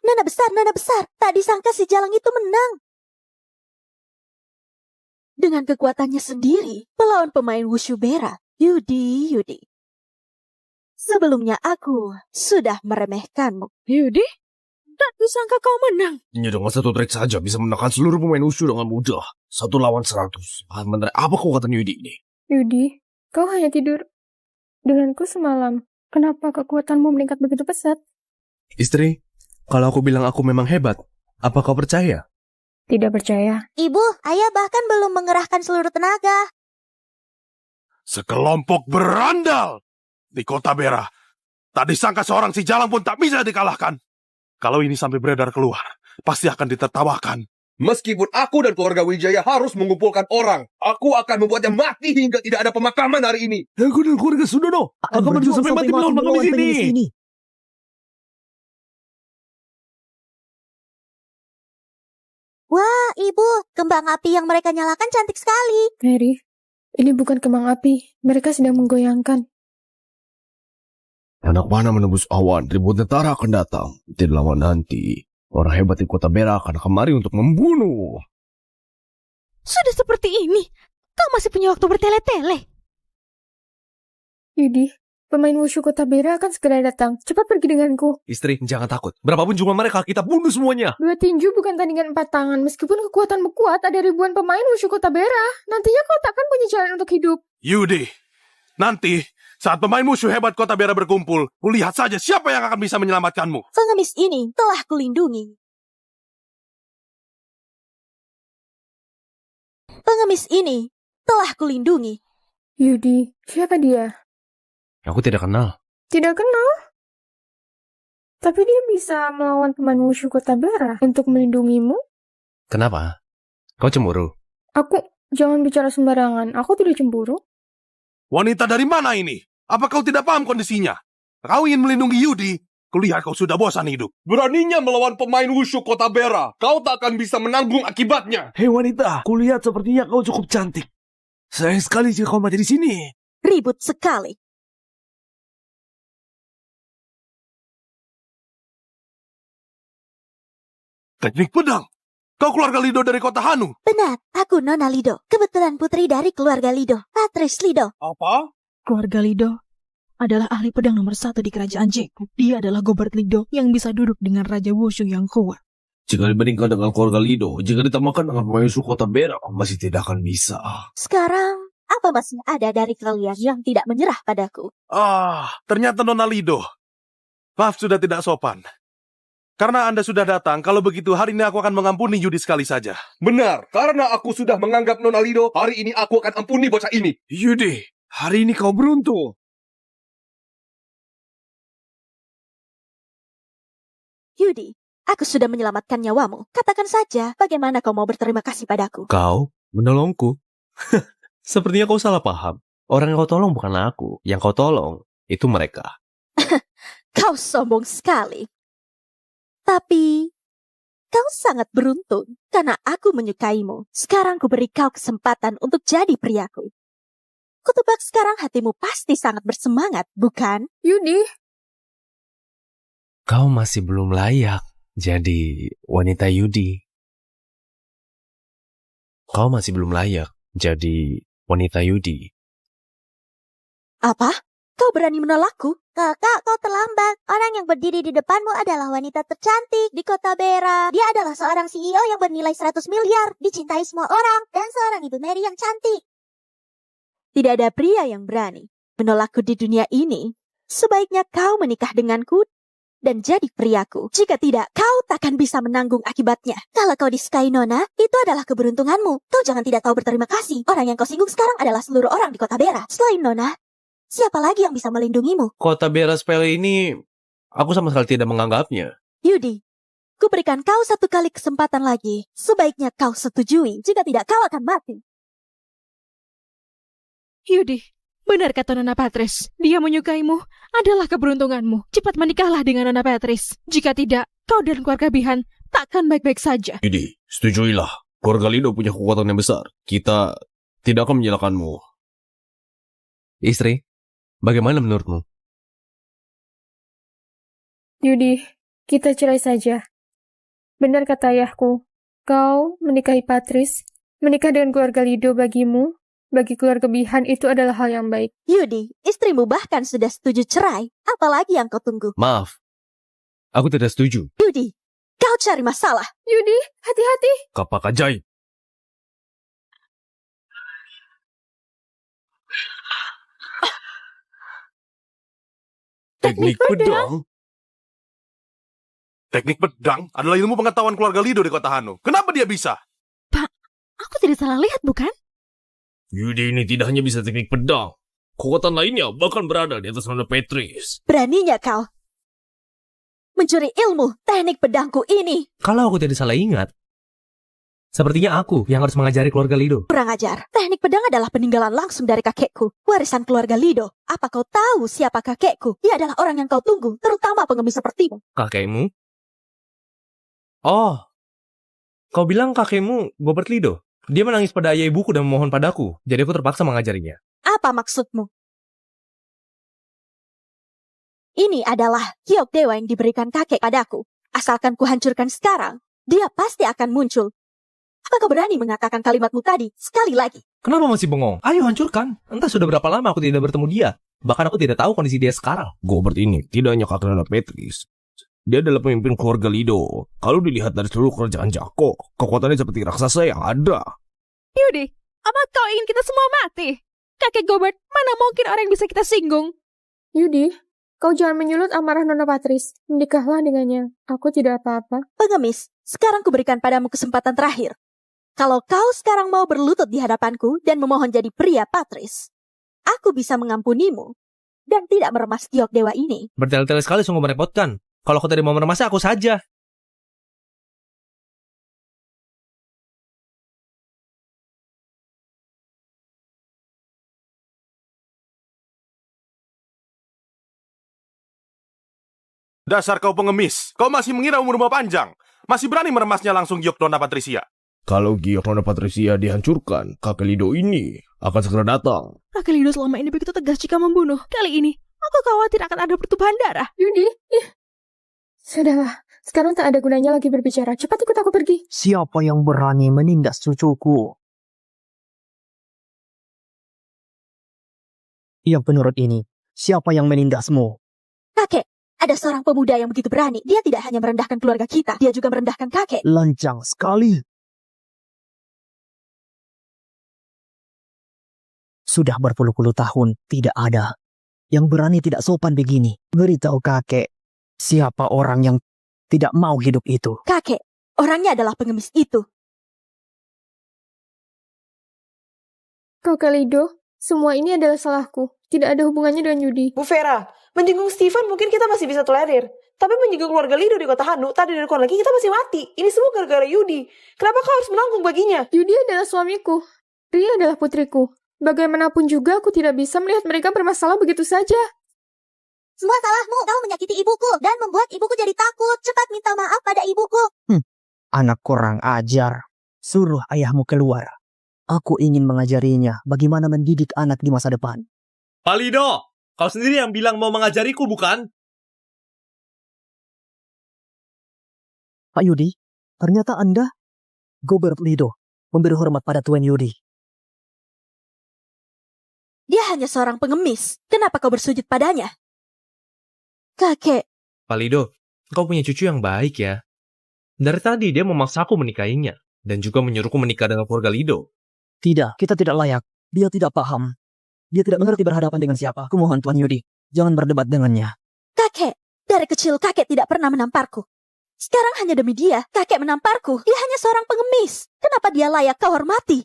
Nana besar. Tak disangka si Jalang itu menang. Dengan kekuatannya sendiri, melawan pemain Wushu Bera, Yudi. Sebelumnya aku sudah meremehkanmu. Yudi, tak disangka kau menang. Hanya dengan satu trik saja bisa menekan seluruh pemain wushu dengan mudah. 1 lawan 100. Apa kekuatan Yudi ini? Yudi, kau hanya tidur denganku semalam. Kenapa kekuatanmu meningkat begitu pesat? Istri, kalau aku bilang aku memang hebat, apa kau percaya? Tidak percaya. Ibu, ayah bahkan belum mengerahkan seluruh tenaga. Sekelompok berandal di kota Bera. Tak disangka seorang si Jalang pun tak bisa dikalahkan. Kalau ini sampai beredar keluar, pasti akan ditertawakan. Meskipun aku dan keluarga Wijaya harus mengumpulkan orang, aku akan membuatnya mati hingga tidak ada pemakaman hari ini. Aku dan keluarga Sudono akan berjuang sampai mati melawan pengemis ini. Wah, Ibu, kembang api yang mereka nyalakan cantik sekali. Mary, ini bukan kembang api. Mereka sedang menggoyangkan. Anak panah menembus awan, ribuan tentara akan datang. Tidak lama nanti, orang hebat di kota Bera akan kemari untuk membunuh. Sudah seperti ini, kau masih punya waktu bertele-tele. Yudi, pemain wushu kota Bera akan segera datang. Cepat pergi denganku. Istri, jangan takut. Berapapun jumlah mereka, kita bunuh semuanya. 2 tinju bukan tandingan 4 tangan. Meskipun kekuatanmu kuat, ada ribuan pemain wushu kota Bera. Nantinya kau takkan punya jalan untuk hidup. Yudi, nanti saat pemain musuh hebat kota Bera berkumpul, lihat saja siapa yang akan bisa menyelamatkanmu. Pengemis ini telah kulindungi. Pengemis ini telah kulindungi. Yudi, siapa dia? Aku tidak kenal. Tidak kenal. Tapi dia bisa melawan pemain wushu kota Bera untuk melindungimu. Kenapa? Kau cemburu? Jangan bicara sembarangan. Aku tidak cemburu. Wanita dari mana ini? Apa kau tidak paham kondisinya? Kau ingin melindungi Yudi? Kulihat kau sudah bosan hidup. Beraninya melawan pemain wushu kota Bera. Kau tak akan bisa menanggung akibatnya. Hei wanita, kulihat sepertinya kau cukup cantik. Sayang sekali jika kau mati di sini. Ribut sekali. Teknik pedang. Kau keluarga Lido dari kota Hanu. Benar, aku Nona Lido. Kebetulan putri dari keluarga Lido. Patrice Lido. Apa? Keluarga Lido adalah ahli pedang nomor 1 di kerajaan Jeku. Dia adalah Gobert Lido yang bisa duduk dengan Raja Wushu yang kuat. Jika dibandingkan dengan keluarga Lido, jika ditambahkan dengan pemain wushu kota Bera, masih tidak akan bisa. Sekarang, apa masih ada dari kalian yang tidak menyerah padaku? Ternyata Nona Lido. Maaf sudah tidak sopan. Karena Anda sudah datang, kalau begitu hari ini aku akan mengampuni Yudi sekali saja. Benar, karena aku sudah menganggap Nona Lido, hari ini aku akan ampuni bocah ini. Yudi, hari ini kau beruntung. Yudi, aku sudah menyelamatkan nyawamu. Katakan saja, bagaimana kau mau berterima kasih padaku? Kau menolongku? Sepertinya kau salah paham. Orang yang kau tolong bukan aku. Yang kau tolong, itu mereka. Kau sombong sekali. Tapi, kau sangat beruntung karena aku menyukaimu. Sekarang ku beri kau kesempatan untuk jadi priaku. Kutebak sekarang hatimu pasti sangat bersemangat, bukan? Yudi. Kau masih belum layak jadi wanita Yudi. Kau masih belum layak jadi wanita Yudi. Apa? Kau berani menolakku? Kakak, kau terlambat. Orang yang berdiri di depanmu adalah wanita tercantik di kota Bera. Dia adalah seorang CEO yang bernilai 100 miliar, dicintai semua orang, dan seorang ibu Mary yang cantik. Tidak ada pria yang berani menolakku di dunia ini. Sebaiknya kau menikah denganku dan jadi priaku. Jika tidak, kau takkan bisa menanggung akibatnya. Kalau kau disukai Nona, itu adalah keberuntunganmu. Kau jangan tidak tahu berterima kasih. Orang yang kau singgung sekarang adalah seluruh orang di kota Bera. Selain Nona, siapa lagi yang bisa melindungimu? Kota Bera sepele ini, aku sama sekali tidak menganggapnya. Yudi, ku berikan kau 1 kali kesempatan lagi. Sebaiknya kau setujui. Jika tidak, kau akan mati. Yudi, benar kata Nona Patrice. Dia menyukaimu adalah keberuntunganmu. Cepat menikahlah dengan Nona Patrice. Jika tidak, kau dan keluarga Bihan takkan baik-baik saja. Yudi, setujuilah. Keluarga Lido punya kekuatan yang besar. Kita tidak akan menyalahkanmu. Istri, bagaimana menurutmu? Yudi, kita cerai saja. Benar kata ayahku. Kau menikahi Patrice, menikah dengan keluarga Lido bagimu, bagi keluarga Bihan itu adalah hal yang baik. Yudi, istrimu bahkan sudah setuju cerai. Apalagi yang kau tunggu? Maaf, aku tidak setuju. Yudi, kau cari masalah. Yudi, hati-hati. Kapak ajaib. Teknik pedang? Teknik pedang adalah ilmu pengetahuan keluarga Lido di kota Hanu. Kenapa dia bisa? Pak, aku tidak salah lihat bukan? Yudi ini tidak hanya bisa teknik pedang. Kekuatan lainnya bahkan berada di atas Nona Patrice. Beraninya kau mencuri ilmu teknik pedangku ini. Kalau aku tidak salah ingat, sepertinya aku yang harus mengajari keluarga Lido. Kurang ajar. Teknik pedang adalah peninggalan langsung dari kakekku. Warisan keluarga Lido. Apa kau tahu siapa kakekku? Dia adalah orang yang kau tunggu, terutama pengemis sepertimu. Kakekmu? Oh, kau bilang kakekmu Gobert Lido? Dia menangis pada ayah ibuku dan memohon padaku, jadi aku terpaksa mengajarinya. Apa maksudmu? Ini adalah giok dewa yang diberikan kakek padaku. Asalkan kuhancurkan sekarang, dia pasti akan muncul. Apa kau berani mengatakan kalimatmu tadi sekali lagi? Kenapa masih bengong? Ayo hancurkan. Entah sudah berapa lama aku tidak bertemu dia. Bahkan aku tidak tahu kondisi dia sekarang. Gobert ini tidak hanya kakek nenek Petris. Dia adalah pemimpin keluarga Lido. Kalau dilihat dari seluruh kerajaan Jako, kekuatannya seperti raksasa yang ada. Yudi, apa kau ingin kita semua mati? Kakek Gobert, mana mungkin orang yang bisa kita singgung? Yudi, kau jangan menyulut amarah Nona Patris. Menikahlah dengannya. Aku tidak apa-apa. Pengemis, sekarang kuberikan padamu kesempatan terakhir. Kalau kau sekarang mau berlutut di hadapanku dan memohon jadi pria Patris, aku bisa mengampunimu dan tidak meremas giok dewa ini. Bertele-tele sekali sungguh merepotkan. Kalau aku tidak mau meremasnya, aku saja. Dasar kau pengemis, kau masih mengira umurmu panjang. Masih berani meremasnya langsung giok Nona Patricia. Kalau giok Nona Patricia dihancurkan, kakek Lido ini akan segera datang. Kakek Lido selama ini begitu tegas jika membunuh. Kali ini, aku khawatir akan ada pertumpahan darah. Yudi, sudahlah. Sekarang tak ada gunanya lagi berbicara. Cepat ikut aku pergi. Siapa yang berani menindas cucuku? Yang penurut ini, siapa yang menindasmu? Kakek, ada seorang pemuda yang begitu berani. Dia tidak hanya merendahkan keluarga kita, dia juga merendahkan kakek. Lancang sekali. Sudah berpuluh-puluh tahun tidak ada yang berani tidak sopan begini. Beritahu kakek, siapa orang yang tidak mau hidup itu? Kakek, orangnya adalah pengemis itu. Kakek Lido, semua ini adalah salahku. Tidak ada hubungannya dengan Yudi. Bu Vera, menyinggung Steven mungkin kita masih bisa tolerir. Tapi menyinggung keluarga Lido di kota Hanu, tadi dari lagi kita masih mati. Ini semua gara-gara Yudi. Kenapa kau harus menanggung baginya? Yudi adalah suamiku. Ria adalah putriku. Bagaimanapun juga aku tidak bisa melihat mereka bermasalah begitu saja. Semua salahmu, kau menyakiti ibuku dan membuat ibuku jadi takut. Cepat minta maaf pada ibuku. Anak kurang ajar. Suruh ayahmu keluar. Aku ingin mengajarinya bagaimana mendidik anak di masa depan. Pak Lido, kau sendiri yang bilang mau mengajariku, bukan? Pak Yudi, ternyata Anda, Gobert Lido, memberi hormat pada Tuan Yudi. Dia hanya seorang pengemis. Kenapa kau bersujud padanya? Kakek. Pak Lido, kau punya cucu yang baik ya. Dari tadi dia memaksaku menikahinya. Dan juga menyuruhku menikah dengan keluarga Lido. Tidak, kita tidak layak. Dia tidak paham. Dia tidak mengerti berhadapan dengan siapa. Aku mohon Tuan Yudi, jangan berdebat dengannya. Kakek, dari kecil kakek tidak pernah menamparku. Sekarang hanya demi dia, kakek menamparku. Dia hanya seorang pengemis. Kenapa dia layak kau hormati?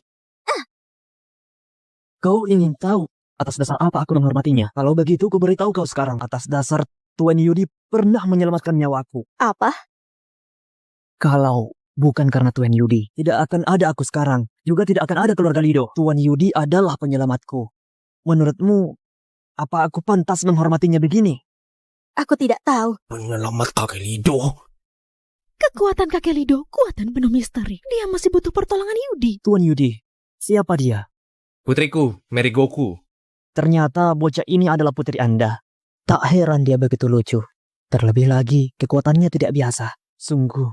Kau ingin tahu atas dasar apa aku menghormatinya? Kalau begitu, ku beritahu kau sekarang. Atas dasar Tuan Yudi pernah menyelamatkan nyawaku. Apa? Kalau bukan karena Tuan Yudi, tidak akan ada aku sekarang. Juga tidak akan ada keluarga Lido. Tuan Yudi adalah penyelamatku. Menurutmu, apa aku pantas menghormatinya begini? Aku tidak tahu. Penyelamat kakek Lido. Kekuatan kakek Lido, kuatan penuh misteri. Dia masih butuh pertolongan Yudi. Tuan Yudi, siapa dia? Putriku, Mary Goku. Ternyata bocah ini adalah putri Anda. Tak heran dia begitu lucu. Terlebih lagi, kekuatannya tidak biasa. Sungguh,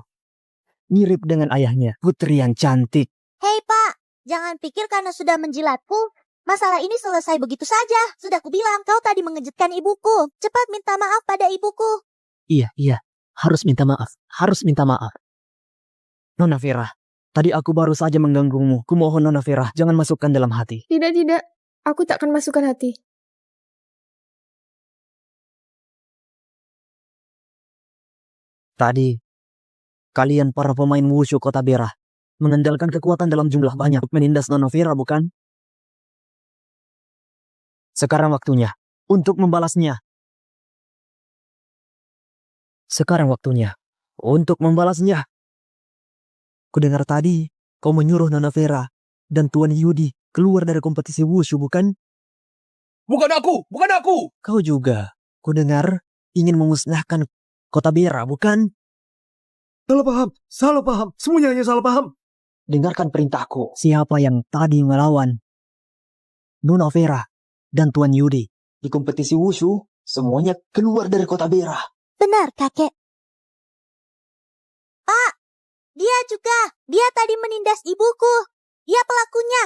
mirip dengan ayahnya, putri yang cantik. Hei Pak, jangan pikir karena sudah menjilatku, masalah ini selesai begitu saja. Sudah kubilang kau tadi mengejutkan ibuku. Cepat minta maaf pada ibuku. Iya, harus minta maaf. Nona Vera, tadi aku baru saja mengganggumu. Kumohon Nona Vera, jangan masukkan dalam hati. Tidak. Aku tak akan masukkan hati. Tadi, kalian para pemain wushu kota Bera mengandalkan kekuatan dalam jumlah banyak untuk menindas Nona Vera, bukan? Sekarang waktunya untuk membalasnya. Kudengar tadi, kau menyuruh Nona Vera dan Tuan Yudi keluar dari kompetisi wushu, bukan? Bukan aku! Kau juga, kudengar, ingin memusnahkan kota Bera, bukan? Salah paham, semuanya hanya salah paham. Dengarkan perintahku. Siapa yang tadi melawan Nona Vera dan Tuan Yudi di kompetisi wushu, Semuanya keluar dari kota Bera. Benar, kakek. Pak, dia juga. Dia tadi menindas ibuku. Dia pelakunya.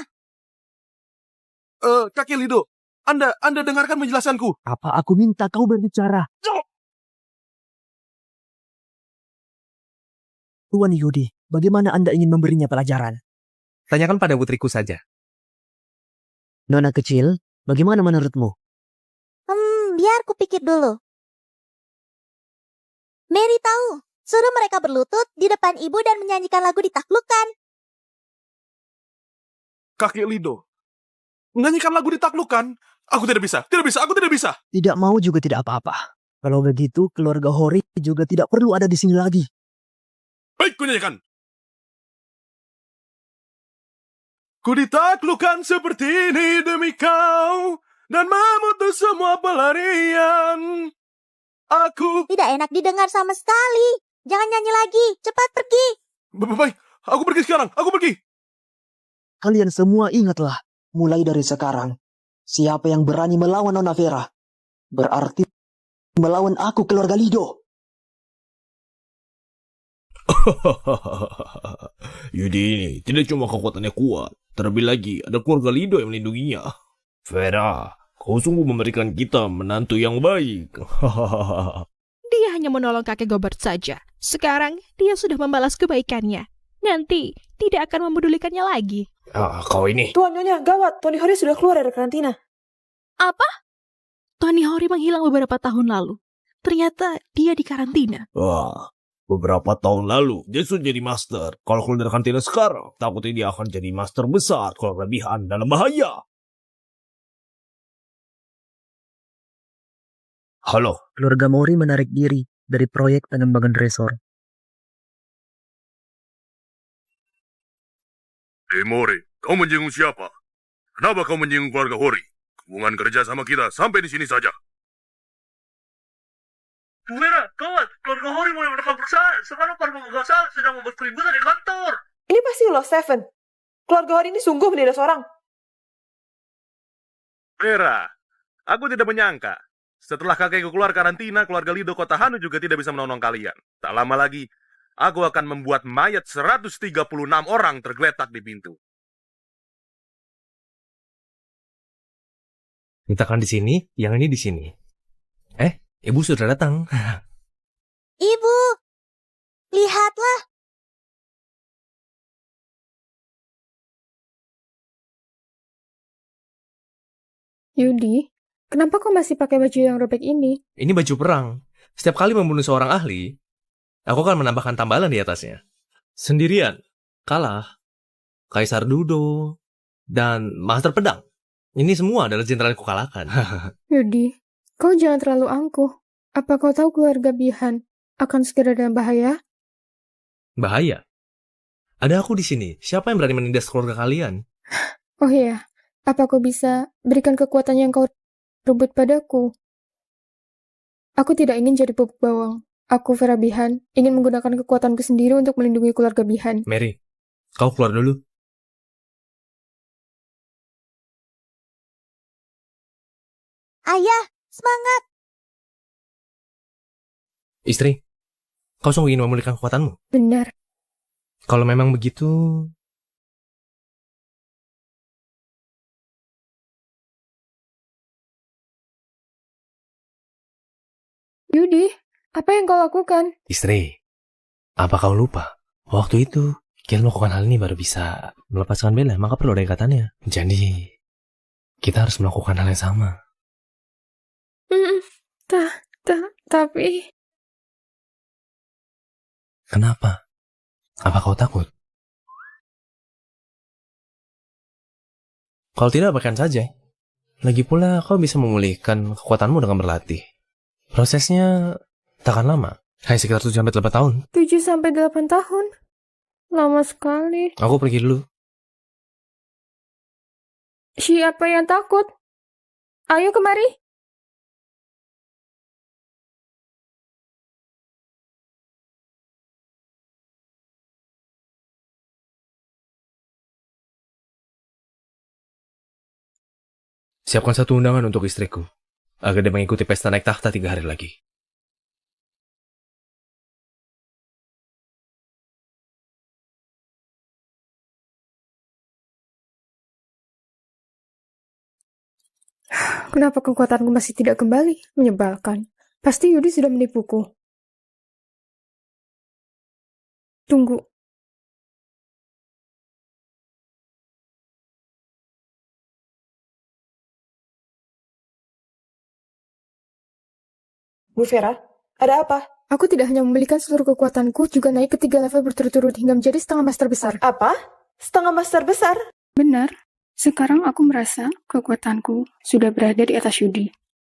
Kakek Lido, Anda dengarkan penjelasanku. Apa aku minta kau berbicara? Tuan Yudi, bagaimana Anda ingin memberinya pelajaran? Tanyakan pada putriku saja. Nona kecil, bagaimana menurutmu? Biar ku pikir dulu. Mary tahu. Suruh mereka berlutut di depan ibu dan menyanyikan lagu ditaklukkan. Kakek Lido, menyanyikan lagu ditaklukkan? Aku tidak bisa, aku tidak bisa. Tidak mau juga tidak apa-apa. Kalau begitu, keluarga Hori juga tidak perlu ada di sini lagi. Baik, ku nyanyikan. Ku ditaklukkan seperti ini demi kau, dan memutus semua pelarian. Aku... Tidak enak didengar sama sekali. Jangan nyanyi lagi. Cepat pergi. Baik, aku pergi sekarang. Aku pergi. Kalian semua ingatlah, mulai dari sekarang, siapa yang berani melawan Nona Vera, berarti melawan aku, keluarga Lido. Yudi ini tidak cuma kekuatannya kuat, terlebih lagi ada keluarga Lido yang melindunginya. Vera, kau sungguh memberikan kita menantu yang baik. Dia hanya menolong kakek Gobert saja. Sekarang dia sudah membalas kebaikannya. Nanti tidak akan memedulikannya lagi. Kau ini. Tuan Nyonya, gawat. Tony Hori sudah keluar dari karantina. Apa? Tony Hori menghilang beberapa tahun lalu. Ternyata dia di karantina. Wah, beberapa tahun lalu dia sudah jadi master. Kalau keluar dari karantina sekarang, takutnya dia akan jadi master besar. Kalau kelebihan dalam bahaya. Halo. Keluarga Mori menarik diri dari proyek pengembangan resor. Mori, kau menyinggung siapa? Kenapa kau menyinggung keluarga Hori? Hubungan kerja sama kita sampai di sini saja. Bu Vera, kawan, keluarga Hori mulai menekan perusahaan. Sekarang para pengusaha sedang membuat keributan di kantor. Ini pasti loh, Stephen. Keluarga Hori ini sungguh menindas orang. Vera, aku tidak menyangka. Setelah kakekku keluar karantina, keluarga Lido Kota Hanu juga tidak bisa menolong kalian. Tak lama lagi, aku akan membuat mayat 136 orang tergeletak di pintu. Mintakan di sini, yang ini di sini. Ibu sudah datang. Ibu, lihatlah. Yudi, kenapa kau masih pakai baju yang robek ini? Ini baju perang. Setiap kali membunuh seorang ahli, aku akan menambahkan tambalan di atasnya. Sendirian, kalah, Kaisar Dudo, dan Master Pedang. Ini semua adalah jenderal yang kukalahkan. Yudi, kau jangan terlalu angkuh. Apa kau tahu keluarga Bihan akan segera dalam bahaya? Bahaya? Ada aku di sini. Siapa yang berani menindas keluarga kalian? Oh iya, apa kau bisa berikan kekuatan yang kau rebut padaku? Aku tidak ingin jadi bubuk bawang. Aku, Vera Bihan, ingin menggunakan kekuatanku sendiri untuk melindungi keluarga Bihan. Mary, kau keluar dulu. Ayah, semangat. Istri, kau sungguh ingin memulihkan kekuatanmu? Benar. Kalau memang begitu... Yudi, apa yang kau lakukan? Istri, apa kau lupa? Waktu itu, Kian melakukan hal ini baru bisa melepaskan Bella, maka perlu ada ikatannya. Jadi, kita harus melakukan hal yang sama. Tapi... Kenapa? Apa kau takut? Kalau tidak, bahkan saja. Lagi pula, kau bisa memulihkan kekuatanmu dengan berlatih. Prosesnya takkan lama. Hanya sekitar 7-8 tahun. 7-8 tahun? Lama sekali. Aku pergi dulu. Siapa yang takut? Ayo kemari. Siapkan satu undangan untuk istriku. agar dia mengikuti pesta naik tahta 3 hari lagi. Kenapa kekuatanku masih tidak kembali? Menyebalkan. Pasti Yudi sudah menipuku. Tunggu. Bu Vera, ada apa? Aku tidak hanya memiliki seluruh kekuatanku, juga naik ke 3 level berturut-turut hingga menjadi setengah master besar. Apa? Setengah master besar? Benar. Sekarang aku merasa kekuatanku sudah berada di atas Yudi.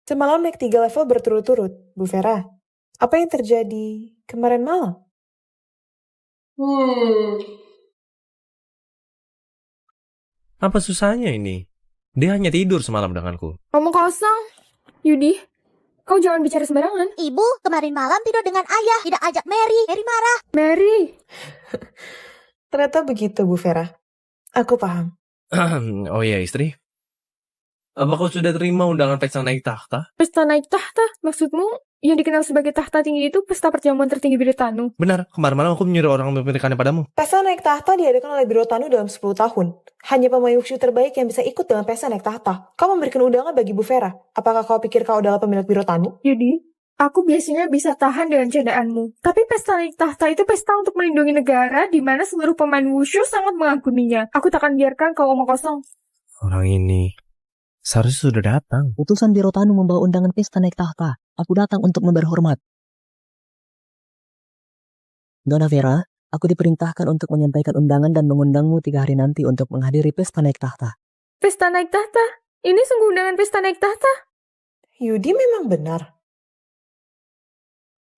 Semalam naik 3 level berturut-turut, Bu Vera. Apa yang terjadi kemarin malam? Apa susahnya ini? Dia hanya tidur semalam denganku. Ngomong kosong. Yudi, kau jangan bicara sembarangan. Ibu kemarin malam tidur dengan ayah, tidak ajak Mary. Mary marah. Mary. Ternyata begitu, Bu Vera. Aku paham. Oh iya, istri. Apa kau sudah terima undangan pesta naik tahta? Pesta naik tahta? Maksudmu yang dikenal sebagai tahta tinggi itu pesta perjamuan tertinggi Birotanu? Benar, kemarin malam aku menyuruh orang memberikannya padamu. Pesta naik tahta diadakan oleh Birotanu dalam 10 tahun. Hanya pemain wushu terbaik yang bisa ikut dalam pesta naik tahta. Kau memberikan undangan bagi Bu Vera. Apakah kau pikir kau adalah pemilik Birotanu? Yudi, aku biasanya bisa tahan dengan candaanmu. Tapi pesta naik tahta itu pesta untuk melindungi negara di mana seluruh pemain wushu sangat mengaguminya. Aku takkan biarkan kau omong kosong. Orang ini seharusnya sudah datang. Utusan Birotanu membawa undangan pesta naik tahta. Aku datang untuk memberi hormat. Dona Vera, aku diperintahkan untuk menyampaikan undangan dan mengundangmu 3 hari nanti untuk menghadiri pesta naik tahta. Pesta naik tahta? Ini sungguh undangan pesta naik tahta? Yudi memang benar.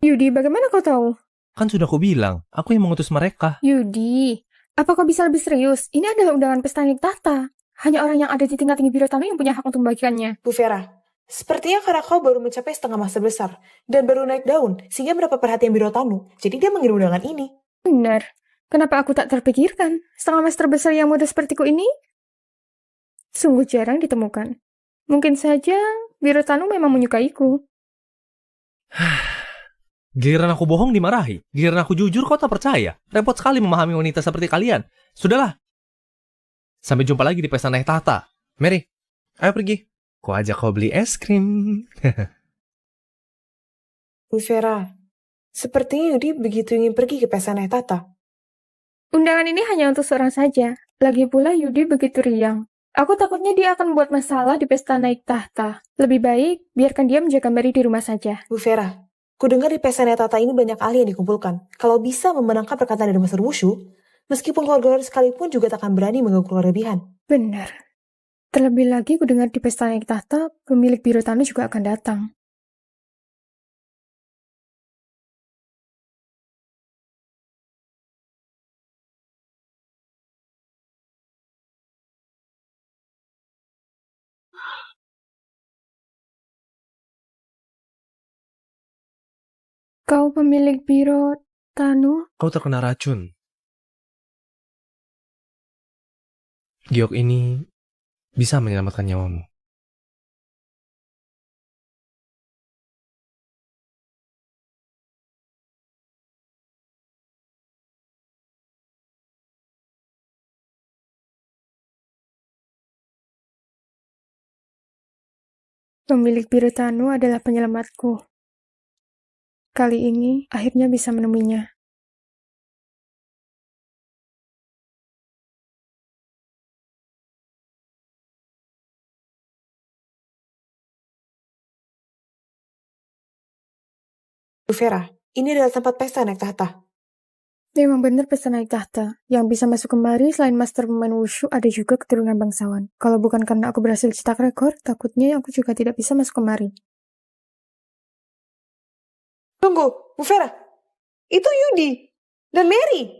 Yudi, bagaimana kau tahu? Kan sudah aku bilang, aku yang mengutus mereka. Yudi, apa kau bisa lebih serius? Ini adalah undangan pesta naik tahta. Hanya orang yang ada di tingkat tinggi Birotanu yang punya hak untuk membagikannya. Bu Vera, sepertinya karena kau baru mencapai setengah master besar dan baru naik daun sehingga mendapat perhatian Birotanu. Jadi dia mengirim undangan ini. Benar. Kenapa aku tak terpikirkan? Setengah master besar yang muda sepertiku ini sungguh jarang ditemukan. Mungkin saja Birotanu memang menyukaiku. Giliran aku bohong dimarahi. Giliran aku jujur kau tak percaya. Repot sekali memahami wanita seperti kalian. Sudahlah. Sampai jumpa lagi di pesta naik tahta. Mary, ayo pergi. Ku ajak kau beli es krim. Bu Vera, sepertinya Yudi begitu ingin pergi ke pesta naik tahta. Undangan ini hanya untuk seorang saja. Lagi pula Yudi begitu riang. Aku takutnya dia akan membuat masalah di pesta naik tahta. Lebih baik biarkan dia menjaga Mary di rumah saja. Bu Vera, ku dengar di pesta naik tahta ini banyak ahli yang dikumpulkan. Kalau bisa memenangkan perkataan dari Master Wushu, meskipun keluarga sekalipun juga tak akan berani mengganggu kelebihan. Benar. Terlebih lagi ku dengar di pesta naik tahta, pemilik Birotanu juga akan datang. Kau pemilik Birotanu? Kau terkena racun. Giok ini bisa menyelamatkan nyawamu. Pemilik Birotanu adalah penyelamatku. Kali ini akhirnya bisa menemuinya. Bu Vera, ini adalah tempat pesta naik tahta. Memang benar pesta naik tahta. Yang bisa masuk kemari selain master pemain wushu ada juga keturunan bangsawan. Kalau bukan karena aku berhasil cetak rekor, takutnya aku juga tidak bisa masuk kemari. Tunggu, Bu Vera. Itu Yudi dan Mary.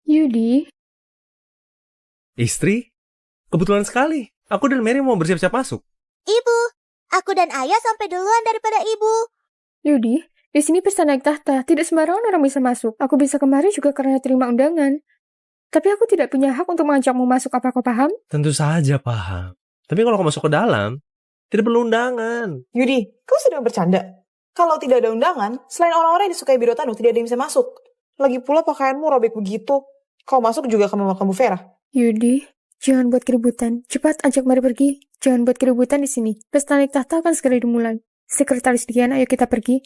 Yudi? Istri? Kebetulan sekali. Aku dan Mary mau bersiap-siap masuk. Ibu, aku dan ayah sampai duluan daripada ibu. Yudi, di sini pesta naik tahta. Tidak sembarangan orang bisa masuk. Aku bisa kemari juga karena terima undangan. Tapi aku tidak punya hak untuk mengajakmu masuk, apa kau paham? Tentu saja paham. Tapi kalau kau masuk ke dalam, tidak perlu undangan. Yudi, kau sedang bercanda? Kalau tidak ada undangan, selain orang-orang yang disukai Birotanu, tidak ada yang bisa masuk. Lagi pula pakaianmu robek begitu. Kau masuk juga akan memakan Bu Vera. Yudi, jangan buat keributan. Cepat ajak Mary pergi. Jangan buat keributan di sini. Pesta naik tahta akan segera dimulai. Sekretaris Dian, ayo kita pergi.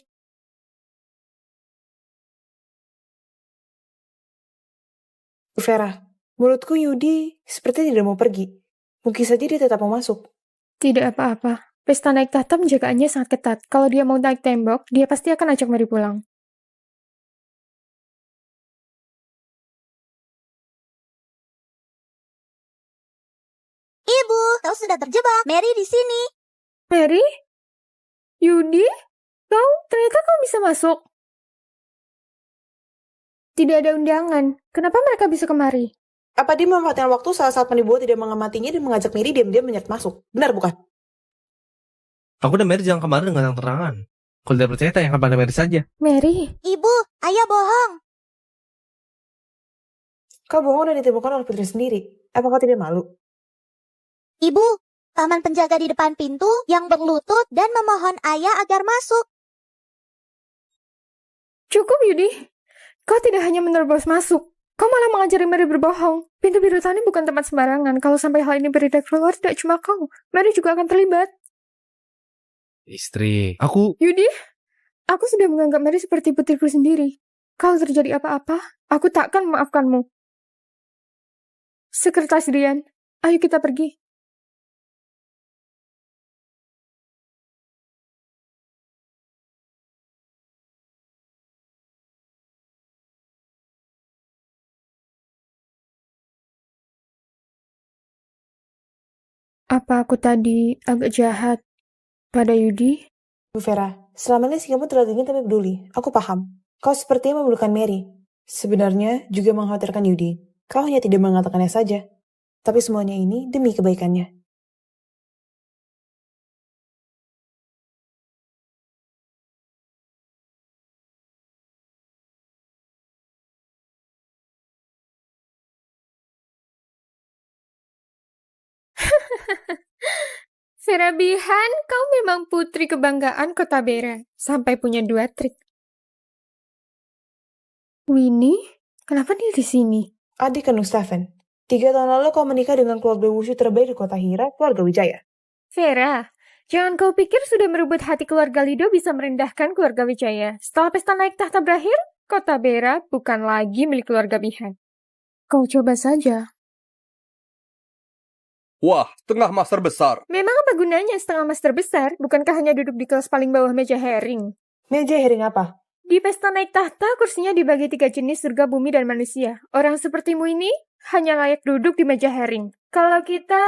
Bu Vera, menurutku Yudi seperti tidak mau pergi. Mungkin saja dia tetap mau masuk. Tidak apa-apa. Pesta naik tahta penjagaannya sangat ketat. Kalau dia mau naik tembok, dia pasti akan ajak Mary pulang. Ibu, kau sudah terjebak. Mary di sini. Mary? Yudi? Ternyata kau bisa masuk. Tidak ada undangan. Kenapa mereka bisa kemari? Apa dia memanfaatkan waktu saat penipu tidak mengamatinya dan mengajak Mary diam-diam menyeret masuk? Benar bukan? Aku dan Mary jangan kemarin dengan terang-terangan. Kalau tidak percaya, tanyakan pada Mary saja. Mary? Ibu, ayah bohong. Kau bohong dan ditemukan oleh putri sendiri. Apa kau tidak malu? Ibu, paman penjaga di depan pintu yang berlutut dan memohon ayah agar masuk. Cukup, Yudi. Kau tidak hanya menerobos masuk. Kau malah mengajari Mary berbohong. Pintu Birotani bukan tempat sembarangan. Kalau sampai hal ini beredar keluar, tidak cuma kau. Mary juga akan terlibat. Istri, aku... Yudi, aku sudah menganggap Mary seperti putriku sendiri. Kalau terjadi apa-apa, aku takkan memaafkanmu. Sekretaris Dian, ayo kita pergi. Apa aku tadi agak jahat pada Yudi? Bu Vera, selama ini sikapmu terlalu dingin tapi peduli. Aku paham. Kau sepertinya memerlukan Mary. Sebenarnya juga mengkhawatirkan Yudi. Kau hanya tidak mengatakannya saja. Tapi semuanya ini demi kebaikannya. Vera Bihan, kau memang putri kebanggaan Kota Bera. Sampai punya 2 trik. Winnie? Kenapa dia di sini? Adik kandung Stephen. 3 tahun lalu kau menikah dengan keluarga Wushu terbaik di kota Hira, keluarga Wijaya. Vera, jangan kau pikir sudah merebut hati keluarga Lido bisa merendahkan keluarga Wijaya. Setelah pesta naik tahta berakhir, Kota Bera bukan lagi milik keluarga Bihan. Kau coba saja. Wah, setengah master besar. Memang apa gunanya setengah master besar? Bukankah hanya duduk di kelas paling bawah meja herring? Meja herring apa? Di pesta naik tahta, kursinya dibagi 3 jenis surga, bumi, dan manusia. Orang sepertimu ini hanya layak duduk di meja herring. Kalau kita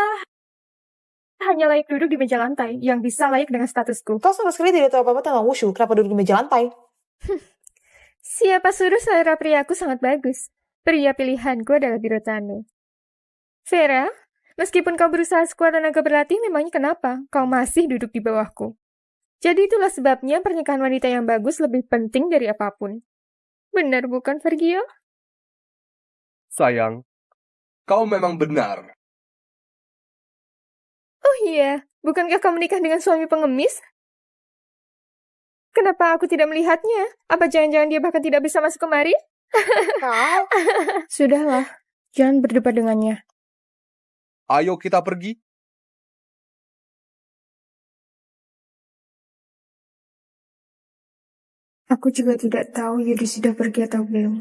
hanya layak duduk di meja lantai, yang bisa layak dengan statusku. Kau sama sekali tidak tahu apa-apa tentang Wushu, kenapa duduk di meja lantai? Siapa suruh selera priaku sangat bagus. Pria pilihanku adalah Birotanu. Vera, meskipun kau berusaha sekuat tenaga berlatih, memangnya kenapa kau masih duduk di bawahku? Jadi itulah sebabnya pernikahan wanita yang bagus lebih penting dari apapun. Benar bukan, Vergio? Sayang, kau memang benar. Oh iya, bukankah kau menikah dengan suami pengemis? Kenapa aku tidak melihatnya? Apa jangan-jangan dia bahkan tidak bisa masuk kemari? Sudahlah, jangan berdebat dengannya. Ayo kita pergi. Aku juga tidak tahu Yudi sudah pergi atau belum.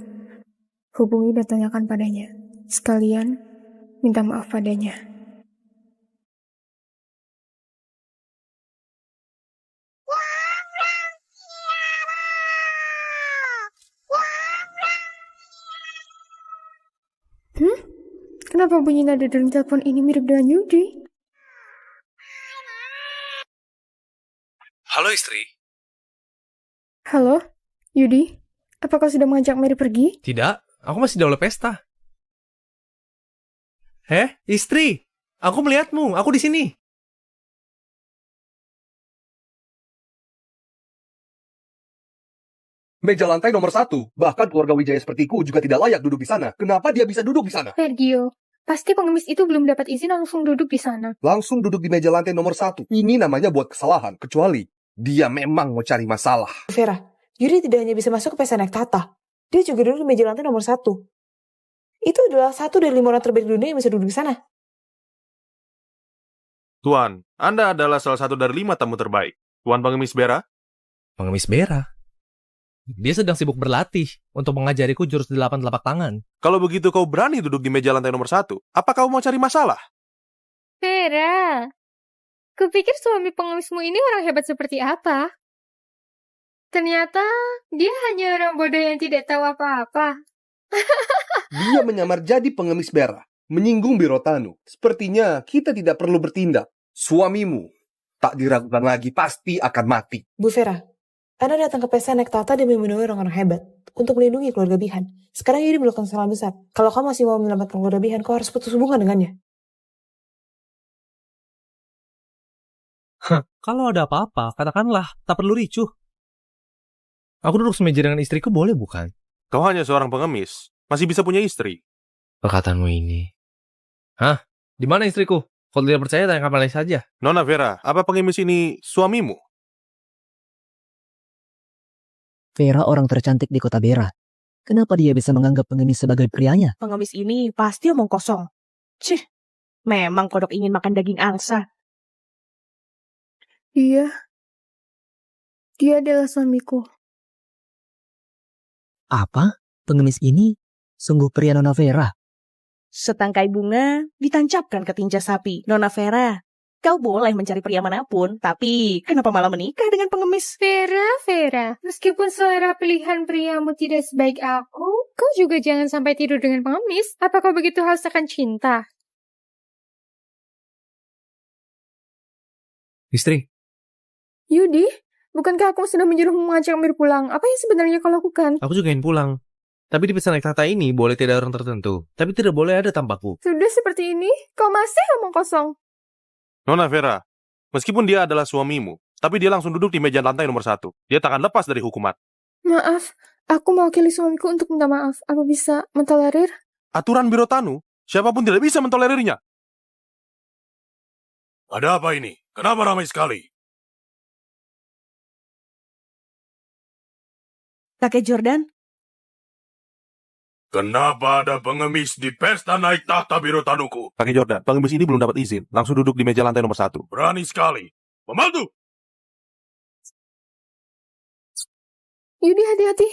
Hubungi dan tanyakan padanya. Sekalian, minta maaf padanya. Kenapa bunyi nada dalam telepon ini mirip dengan Yudi? Halo istri. Halo, Yudi? Apa kau sudah mengajak Mary pergi? Tidak, aku masih di aula pesta. Istri, aku melihatmu, aku di sini. Meja lantai nomor 1. Bahkan keluarga Wijaya sepertiku juga tidak layak duduk di sana. Kenapa dia bisa duduk di sana? Sergio, pasti pengemis itu belum dapat izin langsung duduk di sana. Langsung duduk di meja lantai nomor 1. Ini namanya buat kesalahan. Kecuali dia memang mau cari masalah. Vera, Yudi tidak hanya bisa masuk ke pesta naik tata. Dia juga duduk di meja lantai nomor 1. Itu adalah 1 dari 5 orang terbaik di dunia yang bisa duduk di sana. Tuan, Anda adalah salah satu dari 5 tamu terbaik. Tuan Pengemis Bera? Pengemis Bera? Dia sedang sibuk berlatih untuk mengajariku jurus 8 telapak tangan. Kalau begitu kau berani duduk di meja lantai nomor 1, apa kau mau cari masalah? Vera, kupikir suami pengemismu ini orang hebat seperti apa? Ternyata dia hanya orang bodoh yang tidak tahu apa-apa. Dia menyamar jadi pengemis Bera, menyinggung Birotanu. Sepertinya kita tidak perlu bertindak. Suamimu tak diragukan lagi, pasti akan mati. Bu Vera, Anda datang ke pesta naik tata demi menemui orang-orang hebat untuk melindungi keluarga Bihan. Sekarang Yudi melakukan kesalahan besar. Kalau kamu masih mau menyelamatkan keluarga Bihan, kau harus putus hubungan dengannya. Kalau ada apa-apa, katakanlah, tak perlu ricuh. Aku duduk semeja dengan istriku boleh bukan? Kau hanya seorang pengemis, masih bisa punya istri. Perkataanmu ini. Hah? Di mana istriku? Kalau tidak percaya, tanya Kamalai saja. Nona Vera, apa pengemis ini suamimu? Vera orang tercantik di kota Bera. Kenapa dia bisa menganggap pengemis sebagai prianya? Pengemis ini pasti omong kosong. Cih, memang kodok ingin makan daging angsa. Dia adalah suamiku. Apa? Pengemis ini sungguh pria Nona Vera. Setangkai bunga ditancapkan ke tinja sapi. Nona Vera, kau boleh mencari pria manapun, tapi kenapa malah menikah dengan pengemis? Vera, meskipun selera pilihan priamu tidak sebaik aku, kau juga jangan sampai tidur dengan pengemis. Apa kau begitu haus akan cinta? Istri, Yudi, bukankah aku sudah menyuruhmu mengajak Mir pulang? Apa yang sebenarnya kau lakukan? aku juga ingin pulang. Tapi di pesta naik tata ini boleh tidak orang tertentu. Tapi tidak boleh ada tampakku. Sudah seperti ini, kau masih omong kosong. Nona Vera, meskipun dia adalah suamimu, tapi dia langsung duduk di meja lantai nomor 1. Dia tak akan lepas dari hukuman. Maaf, aku mewakili suamiku untuk minta maaf. Apa bisa mentolerir? Aturan Birotanu, siapapun tidak bisa mentolerirnya. Ada apa ini? Kenapa ramai sekali? Kakek Jordan, Kenapa ada pengemis di pesta naik tahta Birotanuku? Kakek Jordan, pengemis ini belum dapat izin. Langsung duduk di meja lantai nomor 1. Berani sekali. Pembantu! Yudi, hati-hati.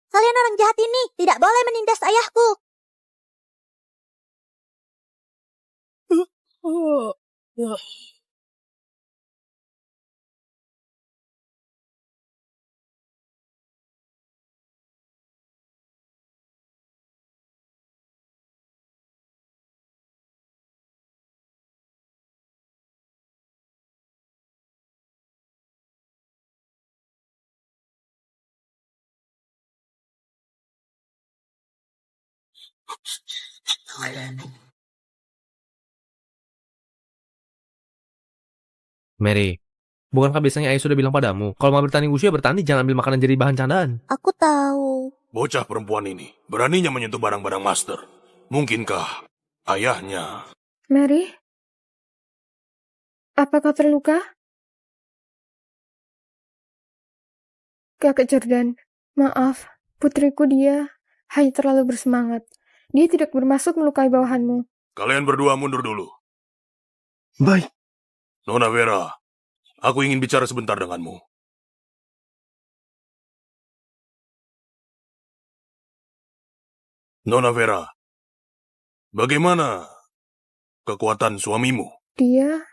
Kalian orang jahat ini tidak boleh menindas ayahku. Mary, bukankah biasanya ayah sudah bilang padamu, kalau mau bertanding wushu ya bertanding, jangan ambil makanan jadi bahan candaan. Aku tahu. Bocah perempuan ini beraninya menyentuh barang-barang master. Mungkinkah ayahnya? Mary, apakah terluka? Kakek Jordan, maaf, putriku dia hanya terlalu bersemangat. Dia tidak bermaksud melukai bawahanmu. Kalian berdua mundur dulu. Baik. Nona Vera, aku ingin bicara sebentar denganmu. Nona Vera, bagaimana kekuatan suamimu? Dia,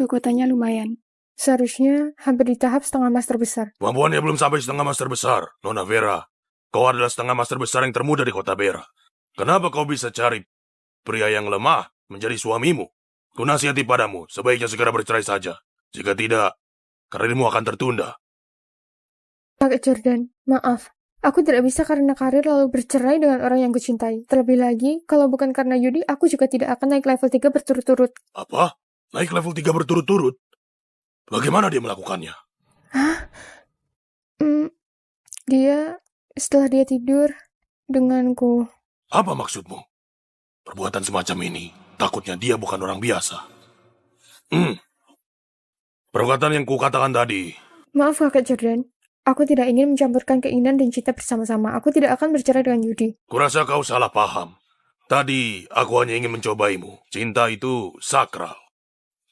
kekuatannya lumayan. Seharusnya hampir di tahap setengah master besar. Kemampuannya belum sampai setengah master besar. Nona Vera, kau adalah setengah master besar yang termuda di kota Bera. Kenapa kau bisa cari pria yang lemah menjadi suamimu? Kunasihati padamu, sebaiknya segera bercerai saja. Jika tidak, karirmu akan tertunda. Kakek Jordan, maaf. Aku tidak bisa karena karir lalu bercerai dengan orang yang kucintai. Terlebih lagi, kalau bukan karena Yudi, aku juga tidak akan naik level 3 berturut-turut. Apa? Naik level 3 berturut-turut? Bagaimana dia melakukannya? Hah? Setelah dia tidur denganku. Apa maksudmu? Perbuatan semacam ini, takutnya dia bukan orang biasa. Perkataan yang kukatakan tadi. Maaf Kakak Jordan, aku tidak ingin mencampurkan keinginan dan cinta bersama-sama. Aku tidak akan bercerai dengan Yudi. Kurasa kau salah paham. Tadi aku hanya ingin mencobaimu. Cinta itu sakral.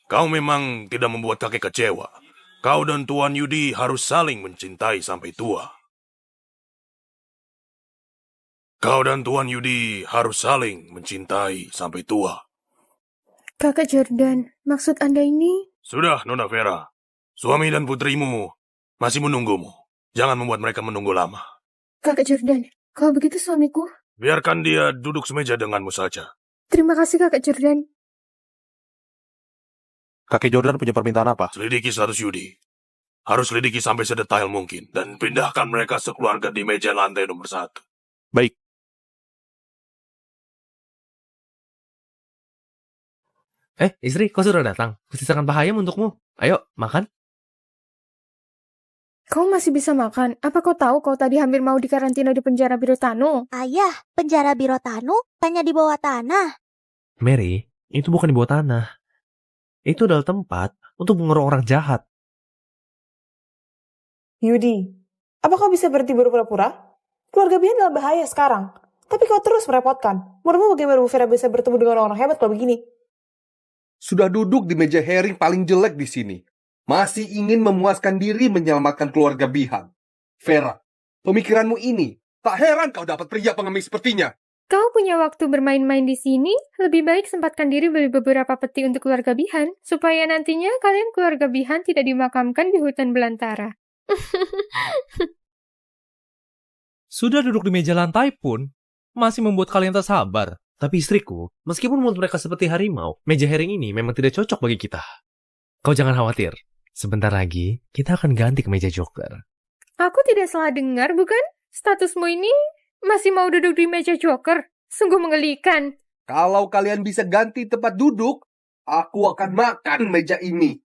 Kau memang tidak membuat kakek kecewa. Kau dan Tuan Yudi harus saling mencintai sampai tua. Kau dan Tuan Yudi harus saling mencintai sampai tua. Kakak Jordan, maksud Anda ini? Sudah, Nona Vera. Suami dan putrimu masih menunggumu. Jangan membuat mereka menunggu lama. Kakak Jordan, kalau begitu suamiku. Biarkan dia duduk semeja denganmu saja. Terima kasih Kakak Jordan. Kakek Jordan punya permintaan apa? Selidiki status Yudi. Harus selidiki sampai sedetail mungkin. Dan pindahkan mereka sekeluarga di meja lantai nomor 1. Baik. Istri, kau sudah datang. Kusisakan pahayam untukmu. Ayo, makan. Kau masih bisa makan. Apa kau tahu kau tadi hampir mau dikarantina di penjara Birotano? Ayah, penjara Birotano hanya di bawah tanah. Mary, itu bukan di bawah tanah. Itu adalah tempat untuk mengurung orang jahat. Yudi, apa kau bisa berhenti berpura-pura? Keluarga Bian dalam bahaya sekarang. Tapi kau terus merepotkan. Menurutmu bagaimana Bu Vera bisa bertemu dengan orang hebat kalau begini? Sudah duduk di meja herring paling jelek di sini. Masih ingin memuaskan diri menyelamatkan keluarga Bihan. Vera, pemikiranmu ini, tak heran kau dapat pria pengemis sepertinya. Kau punya waktu bermain-main di sini, lebih baik sempatkan diri beli beberapa peti untuk keluarga Bihan, supaya nantinya kalian keluarga Bihan tidak dimakamkan di hutan belantara. Sudah duduk di meja lantai pun, masih membuat kalian tak sabar. Tapi istriku, meskipun mulut mereka seperti harimau, meja herring ini memang tidak cocok bagi kita. Kau jangan khawatir. Sebentar lagi, kita akan ganti ke meja joker. Aku tidak salah dengar, bukan? Statusmu ini masih mau duduk di meja joker? Sungguh mengerikan. Kalau kalian bisa ganti tempat duduk, aku akan makan meja ini.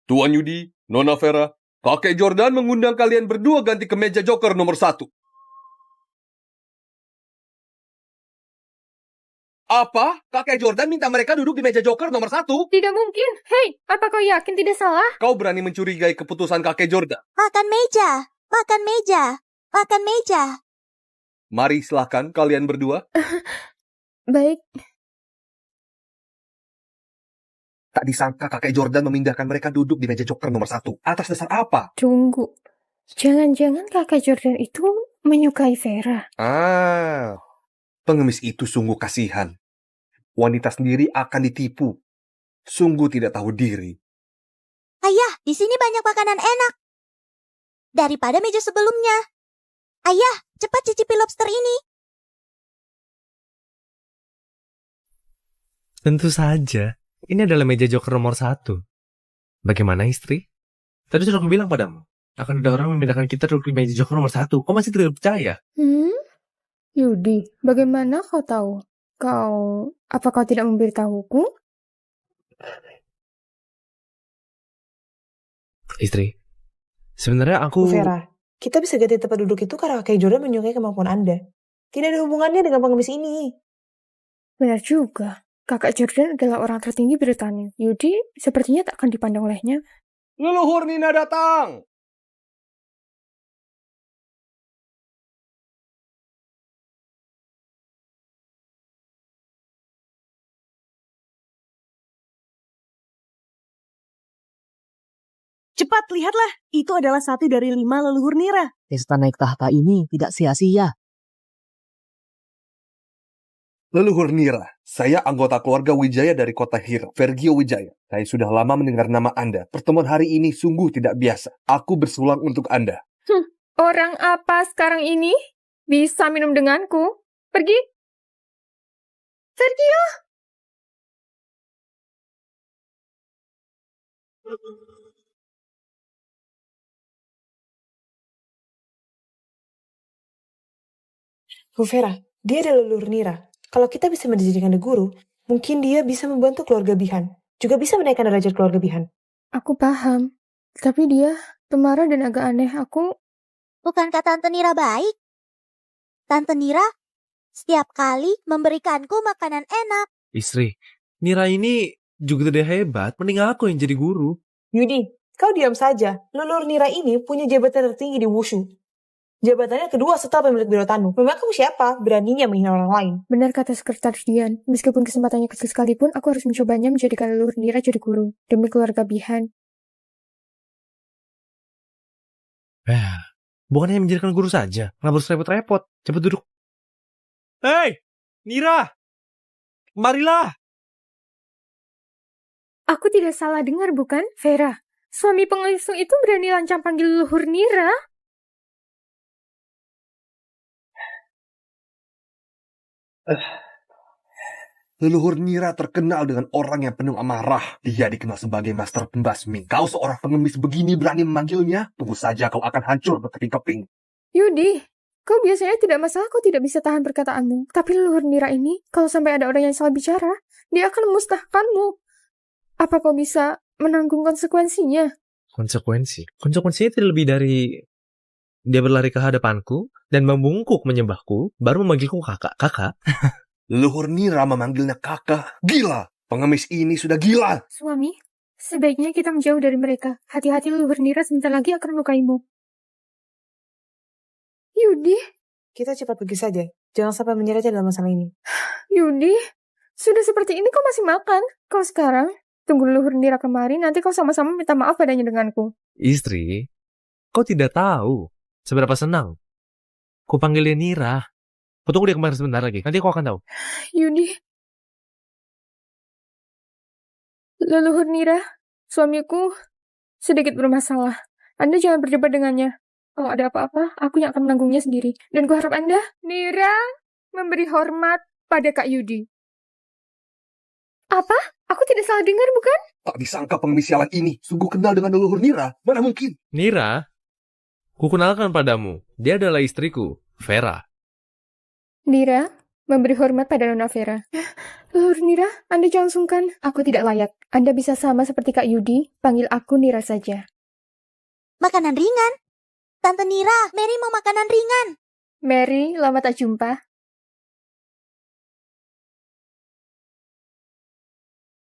Tuan Yudi, Nona Vera, Kakek Jordan mengundang kalian berdua ganti ke meja joker nomor 1. Apa? Kakek Jordan minta mereka duduk di meja joker nomor 1? Tidak mungkin. Hei, apa kau yakin tidak salah? Kau berani mencurigai keputusan kakek Jordan? Makan meja, makan meja, makan meja. Mari silahkan kalian berdua. Baik. Tak disangka kakek Jordan memindahkan mereka duduk di meja joker nomor 1. Atas dasar apa? Tunggu. Jangan-jangan kakek Jordan itu menyukai Vera. Pengemis itu sungguh kasihan. Wanita sendiri akan ditipu. Sungguh tidak tahu diri. Ayah, di sini banyak makanan enak. Daripada meja sebelumnya. Ayah, cepat cicipi lobster ini. Tentu saja. Ini adalah meja joker nomor 1. Bagaimana istri? Tadi sudah aku bilang padamu. Akan ada orang memindahkan kita duduk di meja joker nomor 1. Kau masih tidak percaya? Yudi, bagaimana kau tahu? Apa kau tidak memberitahuku? Istri, sebenarnya aku... Bu Vera, kita bisa ganti tempat duduk itu karena kakek Jordan menyukai kemampuan Anda. Tidak ada hubungannya dengan pengemis ini. Benar juga. Kakak Jordan adalah orang tertinggi Britania. Yudi sepertinya tak akan dipandang olehnya. Leluhur Nina datang! Cepat, lihatlah. Itu adalah satu dari 5 leluhur Nira. Pesta naik tahta ini tidak sia-sia. Leluhur Nira, saya anggota keluarga Wijaya dari kota Hira, Vergio Wijaya. Saya sudah lama mendengar nama Anda. Pertemuan hari ini sungguh tidak biasa. Aku bersulang untuk Anda. Orang apa sekarang ini bisa minum denganku? Pergi. Vergio! Bu Vera, dia adalah leluhur Nira. Kalau kita bisa menjadikan dia guru, mungkin dia bisa membantu keluarga Bihan. Juga bisa menaikkan derajat keluarga Bihan. Aku paham. Tapi dia pemarah dan agak aneh. Bukankah Tante Nira baik? Tante Nira setiap kali memberikanku makanan enak. Istri, Nira ini juga tidak hebat, mending aku yang jadi guru. Yudi, kau diam saja. Leluhur Nira ini punya jabatan tertinggi di Wushu. Jabatannya kedua setelah pemilik Biro Tanu. Memang kamu siapa? Beraninya menghina orang lain. Benar kata Sekretaris Dian. Meskipun kesempatannya kecil sekalipun, aku harus mencobanya menjadikan leluhur Nira jadi guru. Demi keluarga Bihan. Bukannya menjadikan guru saja. Kenapa harus repot-repot? Cepat duduk. Hei, Nira! Marilah! Aku tidak salah dengar, bukan, Vera? Suami pengusung itu berani lancang panggil leluhur Nira. Leluhur Nira terkenal dengan orang yang penuh amarah. Dia dikenal sebagai master pembasmi. Kau seorang pengemis begini berani memanggilnya? Tunggu saja kau akan hancur berkeping-keping. Yudi, kau biasanya tidak masalah kau tidak bisa tahan perkataanmu. Tapi leluhur Nira ini, kalau sampai ada orang yang salah bicara, dia akan memusnahkanmu. Apa kau bisa menanggung konsekuensinya? Konsekuensinya tidak lebih dari dia berlari ke hadapanku dan membungkuk menyembahku, baru memanggilku kakak. Leluhur Nira memanggilnya kakak. Gila! Pengemis ini sudah gila! Suami, sebaiknya kita menjauh dari mereka. Hati-hati leluhur Nira sebentar lagi akan melukaimu. Yudi? Kita cepat pergi saja. Jangan sampai menyeret dalam masalah ini. Yudi, sudah seperti ini kau masih makan. Kau sekarang tunggu leluhur Nira kemari, nanti kau sama-sama minta maaf padanya denganku. Istri, kau tidak tahu seberapa senang ku panggil dia Nira. Kau tunggu dia kemarin sebentar lagi, nanti kau akan tahu. Yudi. Leluhur Nira, suamiku sedikit bermasalah. Anda jangan berdebat dengannya. Kalau ada apa-apa, aku yang akan menanggungnya sendiri. Dan ku harap Anda, Nira, memberi hormat pada Kak Yudi. Apa? Aku tidak salah dengar, bukan? Tak disangka pengemis sialan ini sungguh kenal dengan leluhur Nira. Mana mungkin? Nira, ku kenalkan padamu. Dia adalah istriku, Vera. Nira, memberi hormat pada Nona Vera. Leluhur Nira, Anda jangan sungkan. Aku tidak layak. Anda bisa sama seperti Kak Yudi, panggil aku Nira saja. Makanan ringan? Tante Nira, Mary mau makanan ringan. Mary, lama tak jumpa.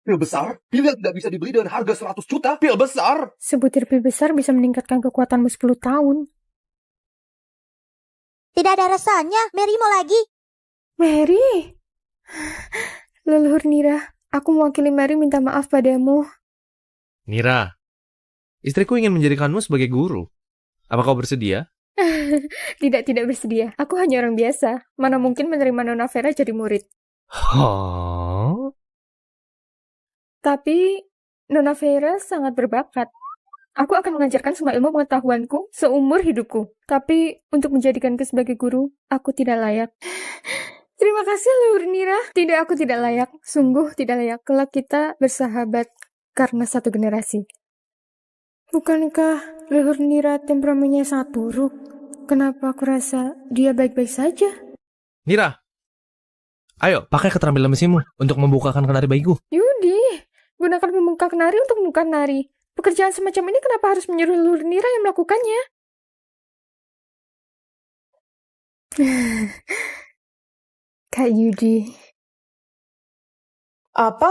Pil besar? Pil yang tidak bisa dibeli dengan harga 100 juta? Pil besar? Sebutir pil besar bisa meningkatkan kekuatanmu 10 tahun. Tidak ada rasanya. Mary mau lagi. Mary? Leluhur Nira, aku mewakili Mary minta maaf padamu. Nira, istriku ingin menjadikanmu sebagai guru. Apa kau bersedia? Tidak bersedia. Aku hanya orang biasa. Mana mungkin menerima Nona Vera jadi murid. Tapi Nona Vera sangat berbakat. Aku akan mengajarkan semua ilmu pengetahuanku seumur hidupku. Tapi untuk menjadikanku sebagai guru, aku tidak layak. Terima kasih, Leluhur Nira. Tidak, aku tidak layak. Sungguh tidak layak. Kelak kita bersahabat karena satu generasi. Bukankah Leluhur Nira temperamennya sangat buruk? Kenapa aku rasa dia baik-baik saja? Nira, ayo pakai keterampilan mesinmu untuk membukakan kenari bayiku. Yudi, gunakan pembuka kenari untuk membuka kenari. Pekerjaan semacam ini kenapa harus menyuruh Leluhur Nira yang melakukannya? Kak Yudi. Apa?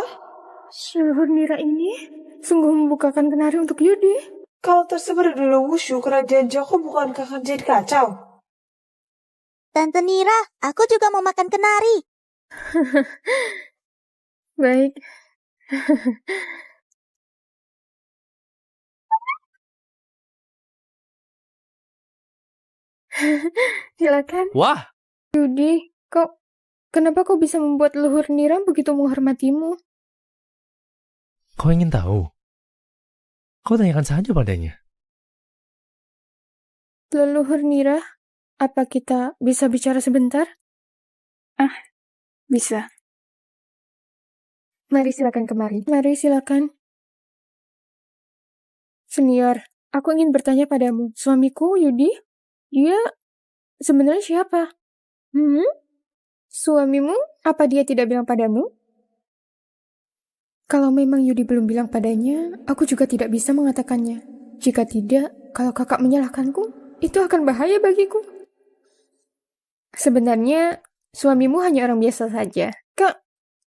Leluhur Nira ini sungguh membukakan kenari untuk Yudi. Kalau tersebar di Wushu, kerajaan Joko bukankah akan jadi kacau? Tante Nira, aku juga mau makan kenari. Baik. Silakan. Wah. Yudi, kenapa kau bisa membuat Leluhur Nira begitu menghormatimu? Kau ingin tahu? Kau tanyakan saja padanya. Leluhur Nira, apa kita bisa bicara sebentar? Bisa. Mari silakan kemari. Mari silakan. Senior, aku ingin bertanya padamu. Suamiku, Yudi, dia sebenarnya siapa? Suamimu, apa dia tidak bilang padamu? Kalau memang Yudi belum bilang padanya, aku juga tidak bisa mengatakannya. Jika tidak, Kalau kakak menyalahkanku, itu akan bahaya bagiku. Sebenarnya, suamimu hanya orang biasa saja. Kak,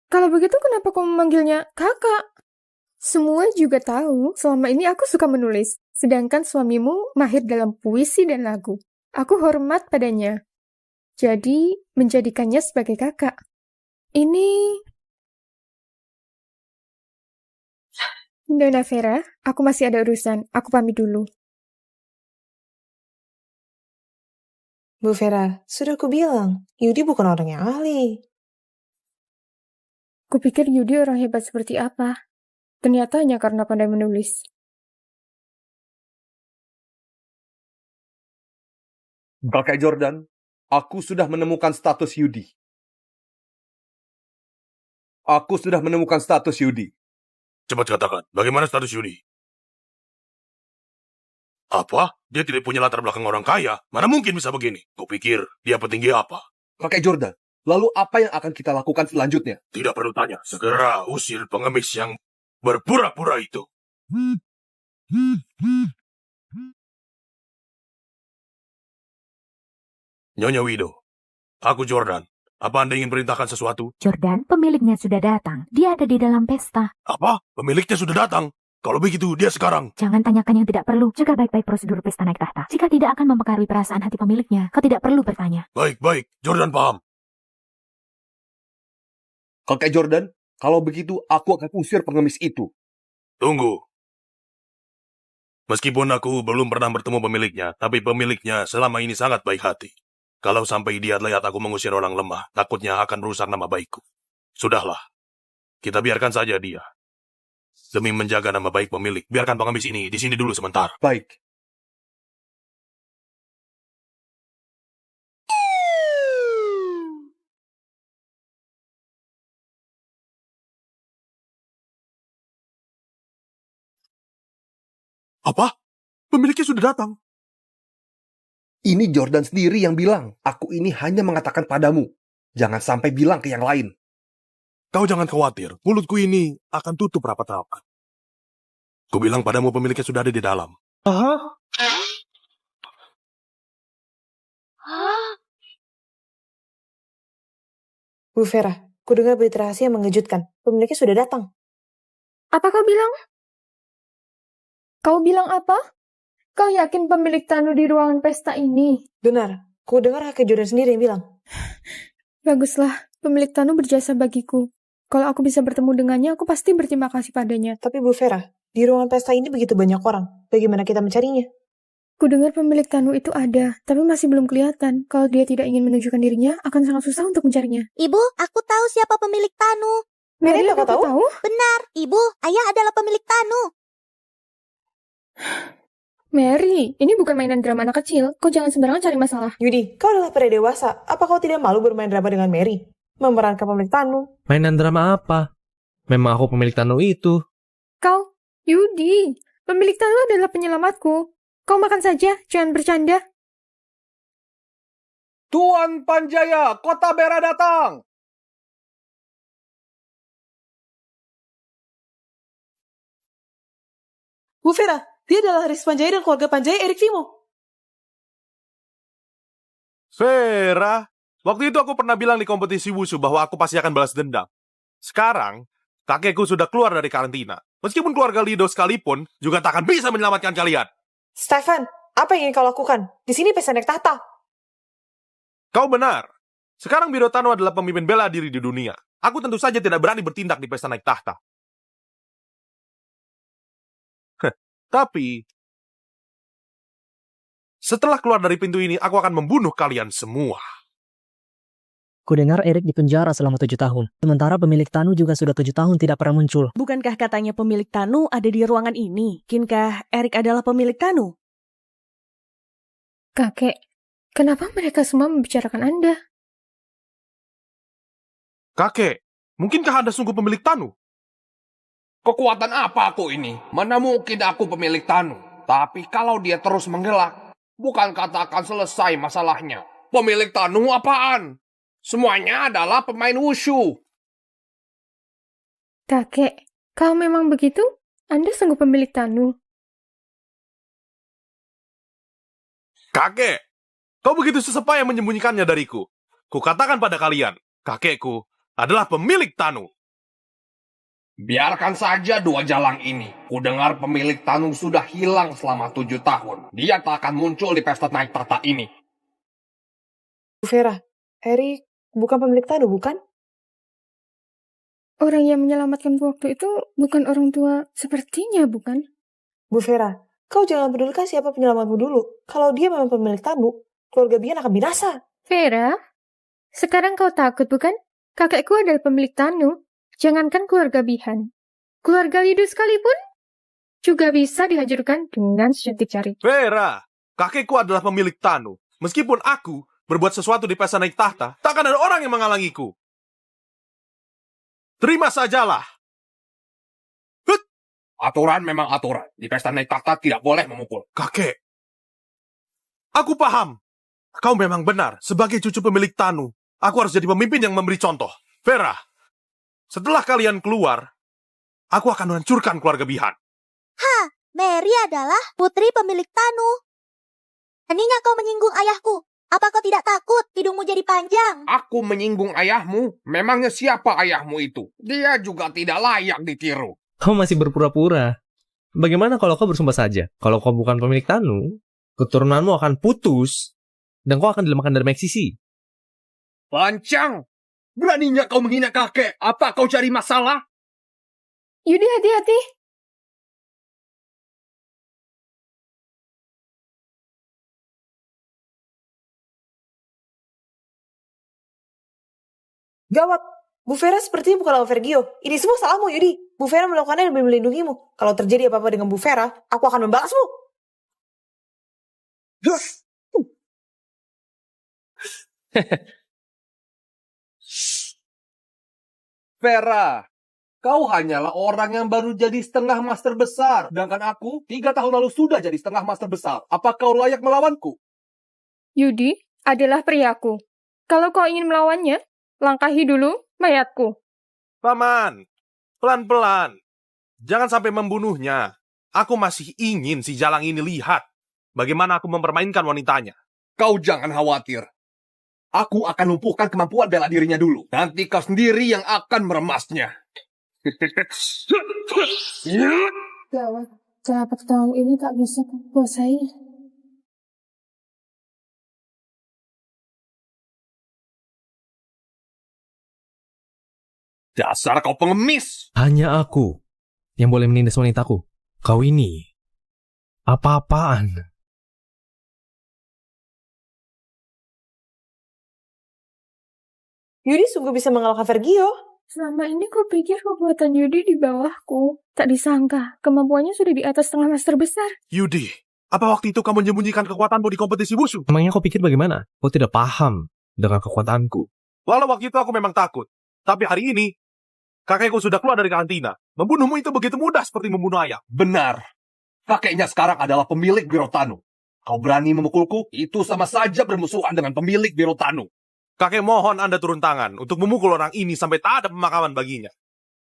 kalau begitu kenapa kau memanggilnya kakak? Semua juga tahu selama ini aku suka menulis, sedangkan suamimu mahir dalam puisi dan lagu. Aku hormat padanya. Jadi, menjadikannya sebagai kakak. Ini... Nona Vera, aku masih ada urusan. Aku pamit dulu. Bu Vera, sudah kubilang, Yudi bukan orang yang ahli. Kupikir Yudi orang hebat seperti apa. Ternyata hanya karena pandai menulis. Kakek Jordan, aku sudah menemukan status Yudi. Aku sudah menemukan status Yudi. Cepat katakan, bagaimana status Yudi? Apa? Dia tidak punya latar belakang orang kaya. Mana mungkin bisa begini? Kau pikir dia petinggi apa? Kakek Jordan, lalu apa yang akan kita lakukan selanjutnya? Tidak perlu tanya. Segera usir pengemis yang berpura-pura itu. Nyonya Widow, aku Jordan. Apa Anda ingin perintahkan sesuatu? Jordan, pemiliknya sudah datang. Dia ada di dalam pesta. Apa? Pemiliknya sudah datang? Kalau begitu, dia sekarang. Jangan tanyakan yang tidak perlu. Jaga baik-baik prosedur pesta naik tahta. Jika tidak akan mempengaruhi perasaan hati pemiliknya, kau tidak perlu bertanya. Baik. Jordan paham. Kakek Jordan, kalau begitu aku akan usir pengemis itu. Tunggu. Meskipun aku belum pernah bertemu pemiliknya, tapi pemiliknya selama ini sangat baik hati. Kalau sampai dia lihat aku mengusir orang lemah, takutnya akan rusak nama baikku. Sudahlah, kita biarkan saja dia. Demi menjaga nama baik pemilik, biarkan pengemis ini di sini dulu sebentar. Baik. Apa? Pemiliknya sudah datang? Ini Jordan sendiri yang bilang, aku ini hanya mengatakan padamu. Jangan sampai bilang ke yang lain. Kau jangan khawatir, mulutku ini akan tutup rapat-rapat. Ku bilang padamu pemiliknya sudah ada di dalam. Bu Vera, kudengar berita rahasia yang mengejutkan. Pemiliknya sudah datang. Apa kau bilang? Kau bilang apa? Kau yakin pemilik Tanu di ruangan pesta ini? Benar, kudengar kakek Jordan sendiri yang bilang. Baguslah, pemilik Tanu berjasa bagiku. Kalau aku bisa bertemu dengannya, aku pasti berterima kasih padanya. Tapi Bu Vera, di ruangan pesta ini begitu banyak orang. Bagaimana kita mencarinya? Kudengar pemilik Tanu itu ada, tapi masih belum kelihatan. Kalau dia tidak ingin menunjukkan dirinya, akan sangat susah untuk mencarinya. Ibu, aku tahu siapa pemilik Tanu. Mary, aku tahu? Benar, Ibu, ayah adalah pemilik Tanu. Mary, ini bukan mainan drama anak kecil. Kau jangan sembarangan cari masalah. Yudi, kau adalah pria dewasa. Apa kau tidak malu bermain drama dengan Mary? Memerankan pemilik Tanu. Mainan drama apa? Memang aku pemilik Tanu itu. Kau, Yudi, pemilik Tanu adalah penyelamatku. Kau makan saja, jangan bercanda. Tuan Panjaya, Kota Bera datang! Bu Vera, dia adalah Haris Panjaya dan keluarga Panjaya Erik Vimo. Vera, waktu itu aku pernah bilang di kompetisi wushu bahwa aku pasti akan balas dendam. Sekarang, kakekku sudah keluar dari karantina. Meskipun keluarga Lido sekalipun, juga tak akan bisa menyelamatkan kalian. Stefan, apa yang ingin kau lakukan? Di sini pesta naik tahta. Kau benar. Sekarang Biro Tano adalah pemimpin bela diri di dunia. Aku tentu saja tidak berani bertindak di pesta naik tahta. Tapi, setelah keluar dari pintu ini, aku akan membunuh kalian semua. Kudengar Erik dipenjara selama 7 tahun. Sementara pemilik Tanu juga sudah 7 tahun tidak pernah muncul. Bukankah katanya pemilik Tanu ada di ruangan ini? Mungkinkah Erik adalah pemilik Tanu? Kakek, kenapa mereka semua membicarakan Anda? Kakek, mungkinkah Anda sungguh pemilik Tanu? Kekuatan apa aku ini? Mana mungkin aku pemilik Tanu? Tapi kalau dia terus menggelak, bukan katakan selesai masalahnya. Pemilik Tanu apaan? Semuanya adalah pemain wushu. Kakek, kalau memang begitu, Anda sungguh pemilik Tanu. Kakek, kau begitu susah payah menyembunyikannya dariku. Kukatakan pada kalian, kakekku adalah pemilik Tanu. Biarkan saja dua jalang ini. Kudengar pemilik Tanu sudah hilang selama 7 tahun. Dia tak akan muncul di pesta naik tahta ini. Bu Vera, Erik bukan pemilik Tanu, bukan? Orang yang menyelamatkan waktu itu bukan orang tua sepertinya, bukan? Bu Vera, kau jangan pedulikan siapa penyelamatmu dulu. Kalau dia memang pemilik Tanu, keluarga Bian akan binasa. Vera, sekarang kau takut, bukan? Kakekku adalah pemilik Tanu. Jangankan keluarga Bihan, keluarga Lidu sekalipun juga bisa dihancurkan dengan sejutik jari. Vera, kakekku adalah pemilik Tanu. Meskipun aku berbuat sesuatu di pesta naik tahta, takkan ada orang yang menghalangiku. Terima sajalah. Aturan memang aturan. Di pesta naik tahta tidak boleh memukul. Kakek, aku paham. Kau memang benar. Sebagai cucu pemilik Tanu, aku harus jadi pemimpin yang memberi contoh. Vera, setelah kalian keluar, aku akan menghancurkan keluarga Bihan. Mary adalah putri pemilik Tanu. Beraninya kau menyinggung ayahku. Apa kau tidak takut hidungmu jadi panjang? Aku menyinggung ayahmu? Memangnya siapa ayahmu itu? Dia juga tidak layak ditiru. Kau masih berpura-pura. Bagaimana kalau kau bersumpah saja? Kalau kau bukan pemilik Tanu, keturunanmu akan putus, dan kau akan dilemahkan dari Meksisi. Lancang! Beraninya kau menghina kakek. Apa kau cari masalah? Yudi, hati-hati. Gawat, Bu Vera sepertinya bukan lawan Vergio. Ini semua salahmu, Yudi. Bu Vera melakukannya demi melindungimu. Kalau terjadi apa-apa dengan Bu Vera, aku akan membalasmu. Vera, kau hanyalah orang yang baru jadi setengah master besar. Sedangkan aku 3 tahun lalu sudah jadi setengah master besar. Apa kau layak melawanku? Yudi adalah priaku. Kalau kau ingin melawannya, langkahi dulu mayatku. Paman, pelan-pelan. Jangan sampai membunuhnya. Aku masih ingin si Jalang ini lihat bagaimana aku mempermainkan wanitanya. Kau jangan khawatir. Aku akan lumpuhkan kemampuan bela dirinya dulu. Nanti kau sendiri yang akan meremasnya. Gawat, telapak tangan ini tak bisa kuasai. Dasar kau pengemis. Hanya aku yang boleh menindas wanitaku. Kau ini apa-apaan? Yudi sungguh bisa mengalahkan Vergio. Selama ini ku pikir kekuatan Yudi di bawahku. Tak disangka, kemampuannya sudah di atas setengah master besar. Yudi, apa waktu itu kamu menyembunyikan kekuatanmu di kompetisi wushu? Emangnya kau pikir bagaimana? Kau tidak paham dengan kekuatanku. Walau waktu itu aku memang takut. Tapi hari ini, kakekku sudah keluar dari karantina. Membunuhmu itu begitu mudah seperti membunuh ayam. Benar. Kakeknya sekarang adalah pemilik Biro Tanu. Kau berani memukulku? Itu sama saja bermusuhan dengan pemilik Biro Tanu. Kakek mohon Anda turun tangan untuk memukul orang ini sampai tak ada pemakaman baginya.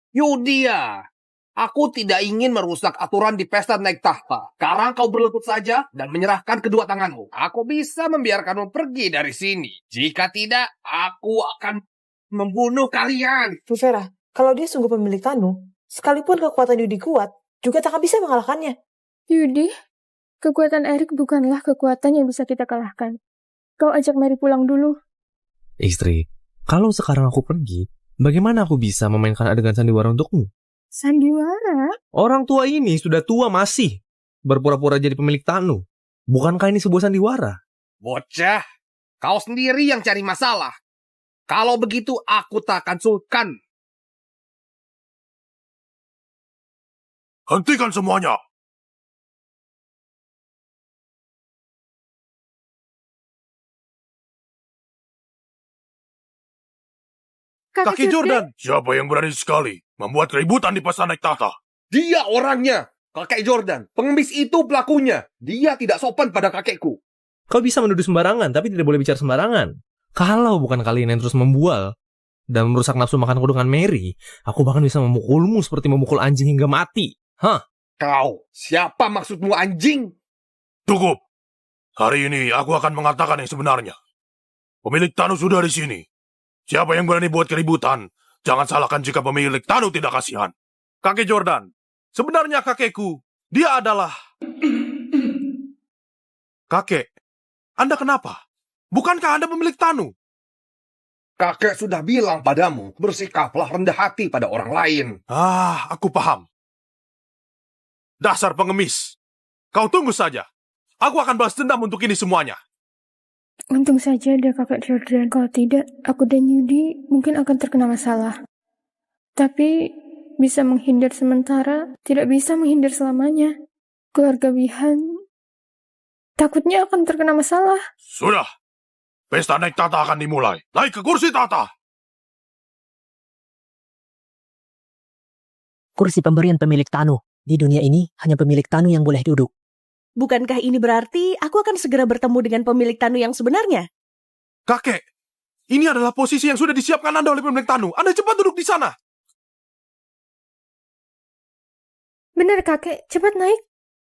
Yudia, aku tidak ingin merusak aturan di pesta naik tahta. Sekarang kau berlutut saja dan menyerahkan kedua tanganmu. Aku bisa membiarkanmu pergi dari sini. Jika tidak, aku akan membunuh kalian. Bu Vera, kalau dia sungguh pemilik Tanu, sekalipun kekuatan Yudi kuat, juga tak akan bisa mengalahkannya. Yudi, kekuatan Erik bukanlah kekuatan yang bisa kita kalahkan. Kau ajak Mary pulang dulu. Istri, kalau sekarang aku pergi, bagaimana aku bisa memainkan adegan sandiwara untukmu? Sandiwara? Orang tua ini sudah tua masih berpura-pura jadi pemilik Tanu. Bukankah ini sebuah sandiwara? Bocah, kau sendiri yang cari masalah. Kalau begitu aku tak akan sungkan. Hentikan semuanya. Kaki Jordan, siapa yang berani sekali membuat keributan di pesta naik tahta? Dia orangnya, kakek Jordan. Pengemis itu pelakunya. Dia tidak sopan pada kakekku. Kau bisa menuduh sembarangan, tapi tidak boleh bicara sembarangan. Kalau bukan kalian yang terus membual dan merusak nafsu makanku dengan Mary, aku bahkan bisa memukulmu seperti memukul anjing hingga mati. Hah? Kau, siapa maksudmu anjing? Cukup. Hari ini aku akan mengatakan yang sebenarnya. Pemilik Tanu sudah di sini. Siapa yang berani buat keributan, jangan salahkan jika pemilik Tanu tidak kasihan. Kakek Jordan, sebenarnya kakekku, dia adalah... Kakek, Anda kenapa? Bukankah Anda pemilik Tanu? Kakek sudah bilang padamu, bersikaplah rendah hati pada orang lain. Aku paham. Dasar pengemis. Kau tunggu saja. Aku akan balas dendam untuk ini semuanya. Untung saja ada kakak Jordan, kalau tidak, aku dan Yudi mungkin akan terkena masalah. Tapi, bisa menghindar sementara, tidak bisa menghindar selamanya. Keluarga Wihan takutnya akan terkena masalah. Sudah. Pesta naik tahta akan dimulai. Naik ke kursi tahta. Kursi pemberian pemilik Tanu. Di dunia ini, hanya pemilik Tanu yang boleh duduk. Bukankah ini berarti aku akan segera bertemu dengan pemilik Tanu yang sebenarnya? Kakek, ini adalah posisi yang sudah disiapkan Anda oleh pemilik Tanu. Anda cepat duduk di sana. Benar kakek, cepat naik.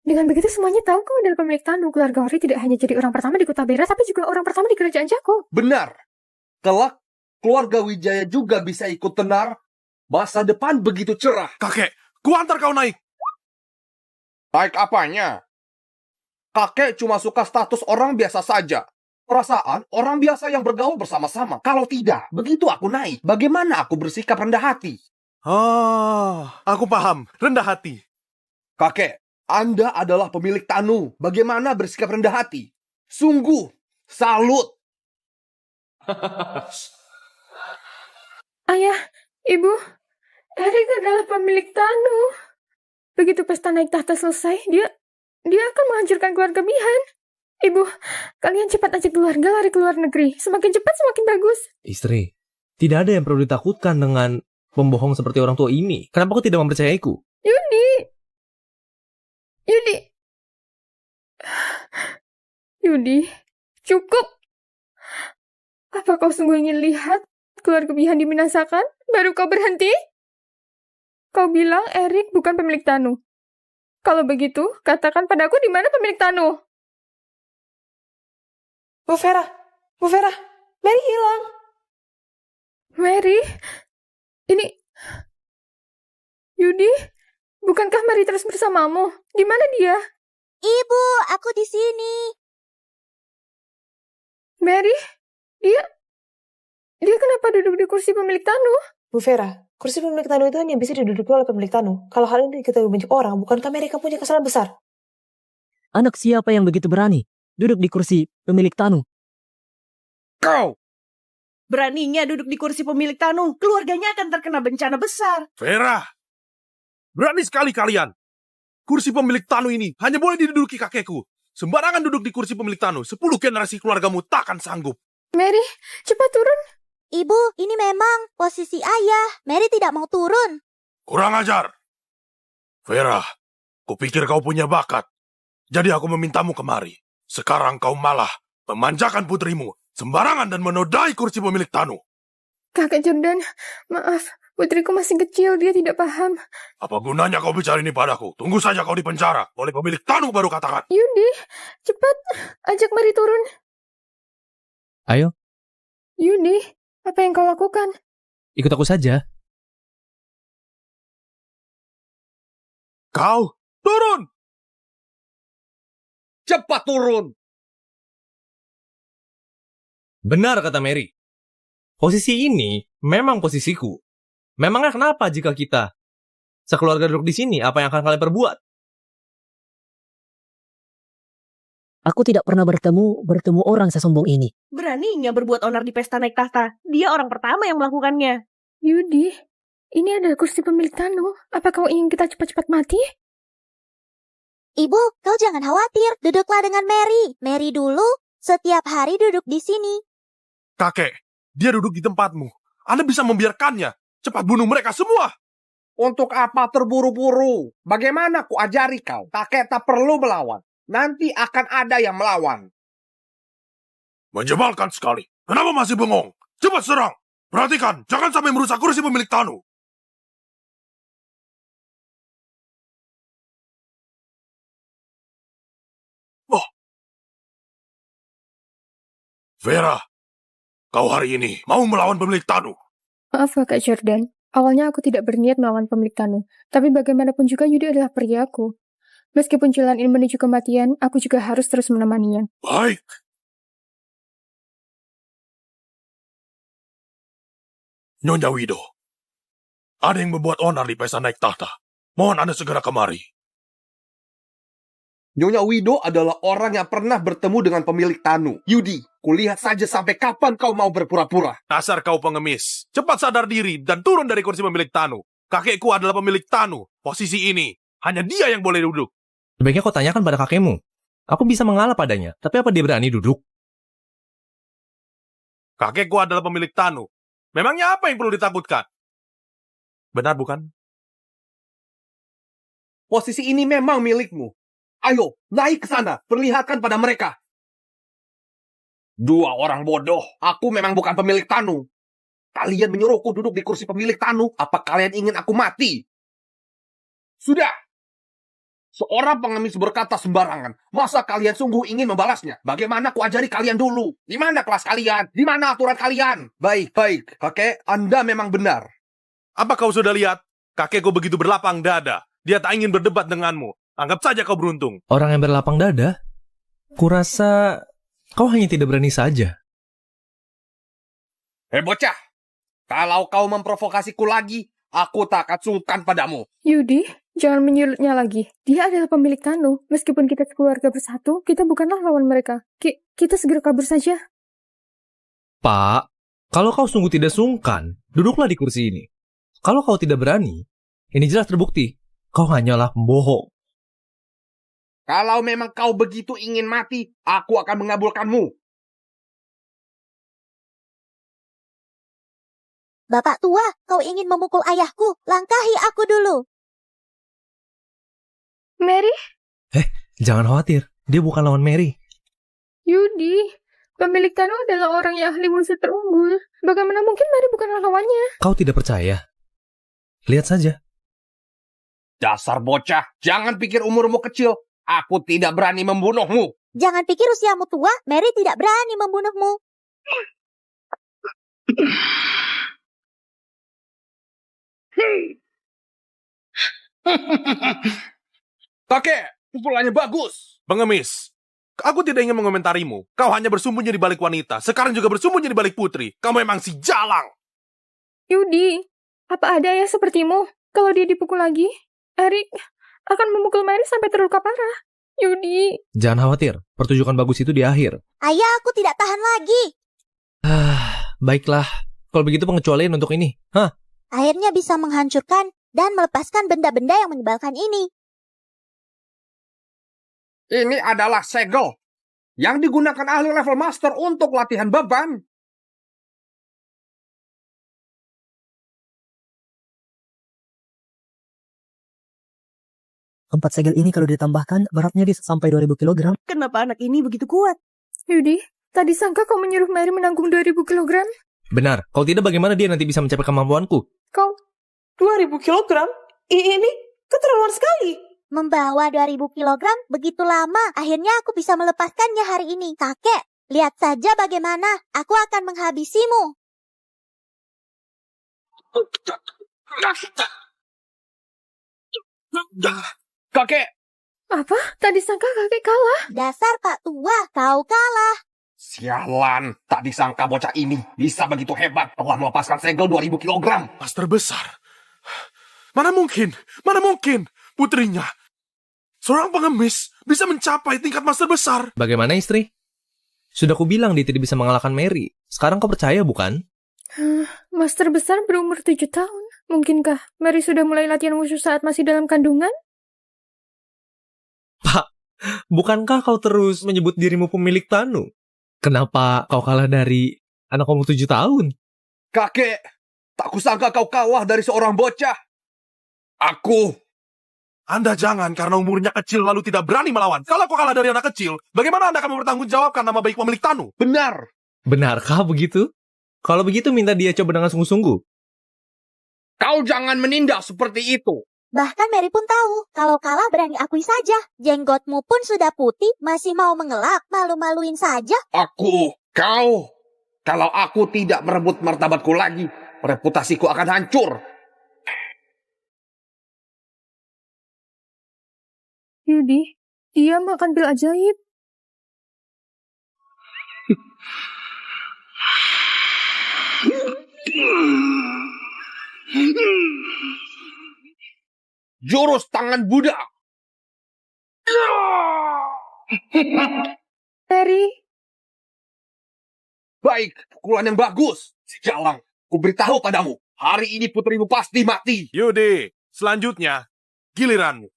Dengan begitu semuanya tahu kau adalah pemilik Tanu. Keluarga Ori tidak hanya jadi orang pertama di Kota Bera, tapi juga orang pertama di Kerajaan Jako. Benar. Kelak, keluarga Wijaya juga bisa ikut tenar. Masa depan begitu cerah. Kakek, kuantar kau naik. Naik apanya? Kakek cuma suka status orang biasa saja. Perasaan orang biasa yang bergaul bersama-sama. Kalau tidak, begitu aku naik, bagaimana aku bersikap rendah hati? Aku paham. Rendah hati. Kakek, Anda adalah pemilik Tanu. Bagaimana bersikap rendah hati? Sungguh, salut. Ayah, Ibu, Erik adalah pemilik Tanu. Begitu pesta naik tahta selesai, dia akan menghancurkan keluarga Bihan. Ibu, kalian cepat ajak keluarga lari ke luar negeri. Semakin cepat, semakin bagus. Istri, tidak ada yang perlu ditakutkan dengan pembohong seperti orang tua ini. Kenapa kau tidak mempercayaiku? Yudi, cukup. Apa kau sungguh ingin lihat keluarga Bihan dibinasakan? Baru kau berhenti? Kau bilang Erik bukan pemilik Tanu. Kalau begitu, katakan padaku di mana pemilik Tanu. Bu Vera, Mary hilang. Mary? Ini... Yudi, bukankah Mary terus bersamamu? Di mana dia? Ibu, aku di sini. Mary? Dia kenapa duduk di kursi pemilik Tanu? Bu Vera, kursi pemilik Tanu itu hanya bisa diduduki oleh pemilik Tanu. Kalau hal ini diketahui banyak orang, bukankah mereka punya kesalahan besar? Anak siapa yang begitu berani duduk di kursi pemilik Tanu? Kau! Beraninya duduk di kursi pemilik Tanu, keluarganya akan terkena bencana besar. Vera, berani sekali kalian. Kursi pemilik Tanu ini hanya boleh diduduki kakekku. Sembarangan duduk di kursi pemilik Tanu, 10 generasi keluargamu takkan sanggup. Mary, cepat turun. Ibu, ini memang posisi ayah. Mary tidak mau turun. Kurang ajar. Vera, kupikir kau punya bakat. Jadi aku memintamu kemari. Sekarang kau malah memanjakan putrimu, sembarangan dan menodai kursi pemilik Tanu. Kakek Jordan, maaf. Putriku masih kecil, dia tidak paham. Apa gunanya kau bicara ini padaku? Tunggu saja kau dipenjara. Oleh pemilik Tanu baru katakan. Yudi, cepat. Ajak Mary turun. Ayo. Yudi, apa yang kau lakukan? Ikut aku saja. Kau, turun! Cepat turun! Benar kata Mary. Posisi ini memang posisiku. Memangnya kenapa jika kita sekeluarga duduk di sini, apa yang akan kalian perbuat? Aku tidak pernah bertemu orang sesombong ini. Beraninya berbuat onar di pesta naik tahta. Dia orang pertama yang melakukannya. Yudi, ini adalah kursi pemilik Tanu. Apa kau ingin kita cepat-cepat mati? Ibu, kau jangan khawatir. Duduklah dengan Mary. Mary dulu setiap hari duduk di sini. Kakek, dia duduk di tempatmu. Anda bisa membiarkannya. Cepat bunuh mereka semua. Untuk apa terburu-buru? Bagaimana ku ajari kau? Kakek tak perlu melawan. Nanti akan ada yang melawan. Menyebalkan sekali. Kenapa masih bengong? Cepat serang. Perhatikan, jangan sampai merusak kursi pemilik Tanu. Vera, kau hari ini mau melawan pemilik Tanu. Maaf Kakak Jordan, awalnya aku tidak berniat melawan pemilik Tanu, tapi bagaimanapun juga Yudi adalah priaku. Meskipun jalan ini menuju kematian, aku juga harus terus menemaninya. Baik. Nyonya Wido, ada yang membuat onar di pesta naik tahta. Mohon Anda segera kemari. Nyonya Wido adalah orang yang pernah bertemu dengan pemilik Tanu. Yudi, kulihat saja sampai kapan kau mau berpura-pura. Dasar kau pengemis. Cepat sadar diri dan turun dari kursi pemilik Tanu. Kakekku adalah pemilik Tanu. Posisi ini, hanya dia yang boleh duduk. Sebaiknya kau tanyakan pada kakekmu. Aku bisa mengalah padanya, tapi apa dia berani duduk? Kakekku adalah pemilik Tanu. Memangnya apa yang perlu ditakutkan? Benar bukan? Posisi ini memang milikmu. Ayo, naik ke sana. Perlihatkan pada mereka. Dua orang bodoh. Aku memang bukan pemilik Tanu. Kalian menyuruhku duduk di kursi pemilik Tanu. Apa kalian ingin aku mati? Sudah. Seorang pengemis berkata sembarangan. Masa kalian sungguh ingin membalasnya? Bagaimana aku ajari kalian dulu? Di mana kelas kalian? Di mana aturan kalian? Baik. Kakek, Anda memang benar. Apa kau sudah lihat? Kakekku begitu berlapang dada. Dia tak ingin berdebat denganmu. Anggap saja kau beruntung. Orang yang berlapang dada? Kurasa kau hanya tidak berani saja. Bocah. Kalau kau memprovokasiku lagi, aku tak akan sungkan padamu. Yudi, jangan menyulutnya lagi. Dia adalah pemilik Tanu. Meskipun kita sekeluarga bersatu, kita bukanlah lawan mereka. Kita segera kabur saja. Pak, kalau kau sungguh tidak sungkan, duduklah di kursi ini. Kalau kau tidak berani, ini jelas terbukti. Kau hanyalah pembohong. Kalau memang kau begitu ingin mati, aku akan mengabulkanmu. Bapak tua, kau ingin memukul ayahku? Langkahi aku dulu. Mary? Jangan khawatir. Dia bukan lawan Mary. Yudi, pemilik Tanu adalah orang yang ahli wushu terunggul. Bagaimana mungkin Mary bukan lawannya? Kau tidak percaya? Lihat saja. Dasar bocah, jangan pikir umurmu kecil. Aku tidak berani membunuhmu. Jangan pikir usiamu tua, Mary tidak berani membunuhmu. Kakek, pukulannya bagus. Pengemis, aku tidak ingin mengomentarimu. Kau hanya bersembunyi di balik wanita. Sekarang juga bersembunyi di balik putri. Kamu memang si jalang. Yudi, apa ada ayah sepertimu? Kalau dia dipukul lagi, Eric akan memukul Mary sampai terluka parah. Yudi. Jangan khawatir, pertunjukan bagus itu di akhir. Ayah, aku tidak tahan lagi. Baiklah, kalau begitu pengecualian untuk ini. Akhirnya bisa menghancurkan dan melepaskan benda-benda yang menyebalkan ini. Ini adalah segel yang digunakan ahli level master untuk latihan beban. Keempat segel ini kalau ditambahkan, beratnya bisa sampai 2000 kg. Kenapa anak ini begitu kuat? Yudi, tadi sangka kau menyuruh Mary menanggung 2000 kg? Benar, kalau tidak bagaimana dia nanti bisa mencapai kemampuanku? Kau 2000 kilogram? Ini keterlaluan sekali. Membawa 2000 kilogram begitu lama. Akhirnya aku bisa melepaskannya hari ini. Kakek, lihat saja bagaimana aku akan menghabisimu. Kakek! Apa? Tadi sangka kakek kalah? Dasar Pak Tua, kau kalah. Sialan, tak disangka bocah ini bisa begitu hebat telah melepaskan segel 2000 kg. Master besar. Mana mungkin putrinya, seorang pengemis, bisa mencapai tingkat master besar. Bagaimana istri? Sudah kubilang dia tidak bisa mengalahkan Mary. Sekarang kau percaya bukan? Master besar berumur 7 tahun. Mungkinkah Mary sudah mulai latihan wushu saat masih dalam kandungan? Pak, bukankah kau terus menyebut dirimu pemilik Tanu? Kenapa kau kalah dari anak umur 7 tahun? Kakek, tak kusangka kau kalah dari seorang bocah. Anda jangan karena umurnya kecil lalu tidak berani melawan. Kalau kau kalah dari anak kecil, bagaimana Anda akan mempertanggungjawabkan nama baik pemilik Tanu? Benar. Benarkah begitu? Kalau begitu minta dia coba dengan sungguh-sungguh. Kau jangan menindak seperti itu. Bahkan Mary pun tahu, kalau kalah berani akui saja. Jenggotmu pun sudah putih, masih mau mengelak, malu-maluin saja. Kalau aku tidak merebut martabatku lagi, reputasiku akan hancur. Yudi, dia makan pil ajaib. Jurus tangan Buddha. Mary, Baik, pukulan yang bagus. Sialang, ku beritahu padamu, hari ini putrimu pasti mati. Yudi, selanjutnya, giliranmu.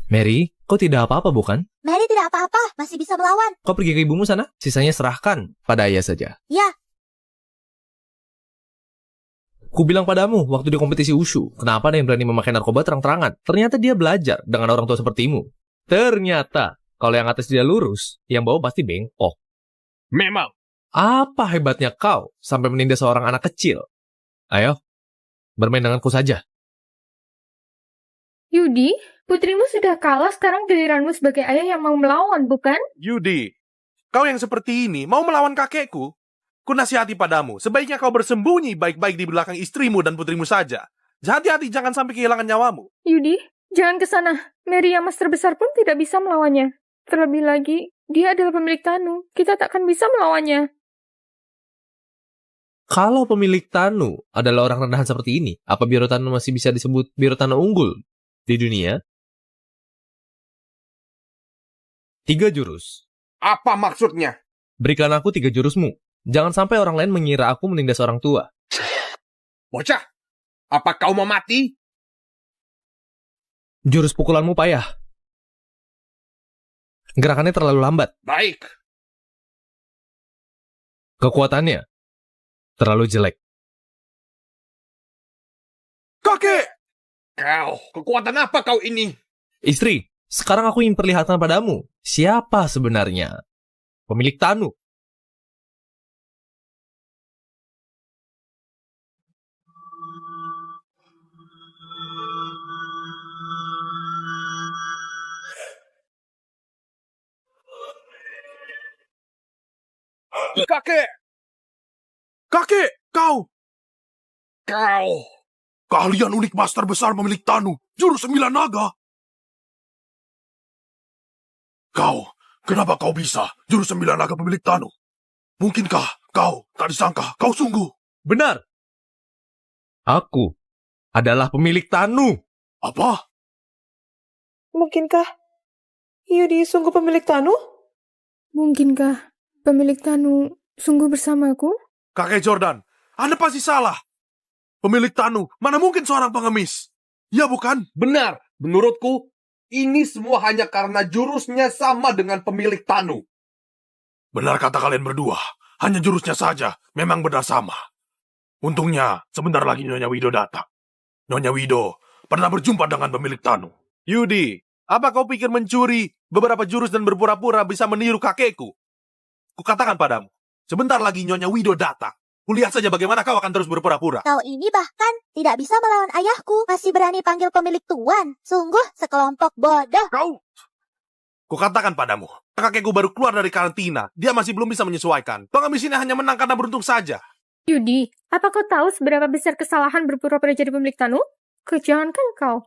Mary, kau tidak apa-apa bukan? Mary tidak apa-apa, masih bisa melawan. Kau pergi ke ibumu sana, sisanya serahkan pada ayah saja. Ya, Ku bilang padamu, waktu di kompetisi wushu, kenapa ada yang berani memakai narkoba terang-terangan? Ternyata dia belajar dengan orang tua sepertimu. Ternyata, kalau yang atas tidak lurus, yang bawah pasti bengkok. Memang. Apa hebatnya kau sampai menindas seorang anak kecil? Ayo, bermain denganku saja. Yudi, putrimu sudah kalah, sekarang giliranmu sebagai ayah yang mau melawan, bukan? Yudi, kau yang seperti ini mau melawan kakekku? Ku nasihati padamu, sebaiknya kau bersembunyi baik-baik di belakang istrimu dan putrimu saja. Hati-hati jangan sampai kehilangan nyawamu. Yudi, jangan ke sana. Mary yang master besar pun tidak bisa melawannya. Terlebih lagi, dia adalah pemilik Tanu. Kita takkan bisa melawannya. Kalau pemilik Tanu adalah orang rendahan seperti ini, apa Biro Tanu masih bisa disebut Biro Tanu unggul di dunia? 3 jurus. Apa maksudnya? Berikan aku 3 jurusmu. Jangan sampai orang lain mengira aku menindas orang tua. Bocah, apa kau mau mati? Jurus pukulanmu payah. Gerakannya terlalu lambat. Baik. Kekuatannya terlalu jelek. Kakek! Kekuatan apa kau ini? Istri, sekarang aku ingin perlihatkan padamu. Siapa sebenarnya pemilik Tanu? Kakek, kau! Kalian unik master besar pemilik Tanu, jurus 9 naga. Kenapa kau bisa jurus 9 naga pemilik Tanu? Mungkinkah kau tak disangka kau sungguh? Benar. Aku adalah pemilik Tanu. Apa? Mungkinkah Yudi sungguh pemilik Tanu? Mungkinkah pemilik Tanu sungguh bersamaku? Kakek Jordan, Anda pasti salah. Pemilik Tanu, mana mungkin seorang pengemis? Ya bukan? Benar, menurutku, ini semua hanya karena jurusnya sama dengan pemilik Tanu. Benar kata kalian berdua, hanya jurusnya saja memang benar sama. Untungnya, sebentar lagi Nyonya Wido datang. Nyonya Wido pernah berjumpa dengan pemilik Tanu. Yudi, apa kau pikir mencuri beberapa jurus dan berpura-pura bisa meniru kakekku? Kukatakan padamu, sebentar lagi Nyonya Wido datang. Kulihat saja bagaimana kau akan terus berpura-pura. Kau ini bahkan tidak bisa melawan ayahku. Masih berani panggil pemilik tuan. Sungguh sekelompok bodoh. Kukatakan padamu, kakekku baru keluar dari karantina. Dia masih belum bisa menyesuaikan. Pengemis ini hanya menang karena beruntung saja. Yudi, apa kau tahu seberapa besar kesalahan berpura-pura jadi pemilik Tanu? Jangankan kau.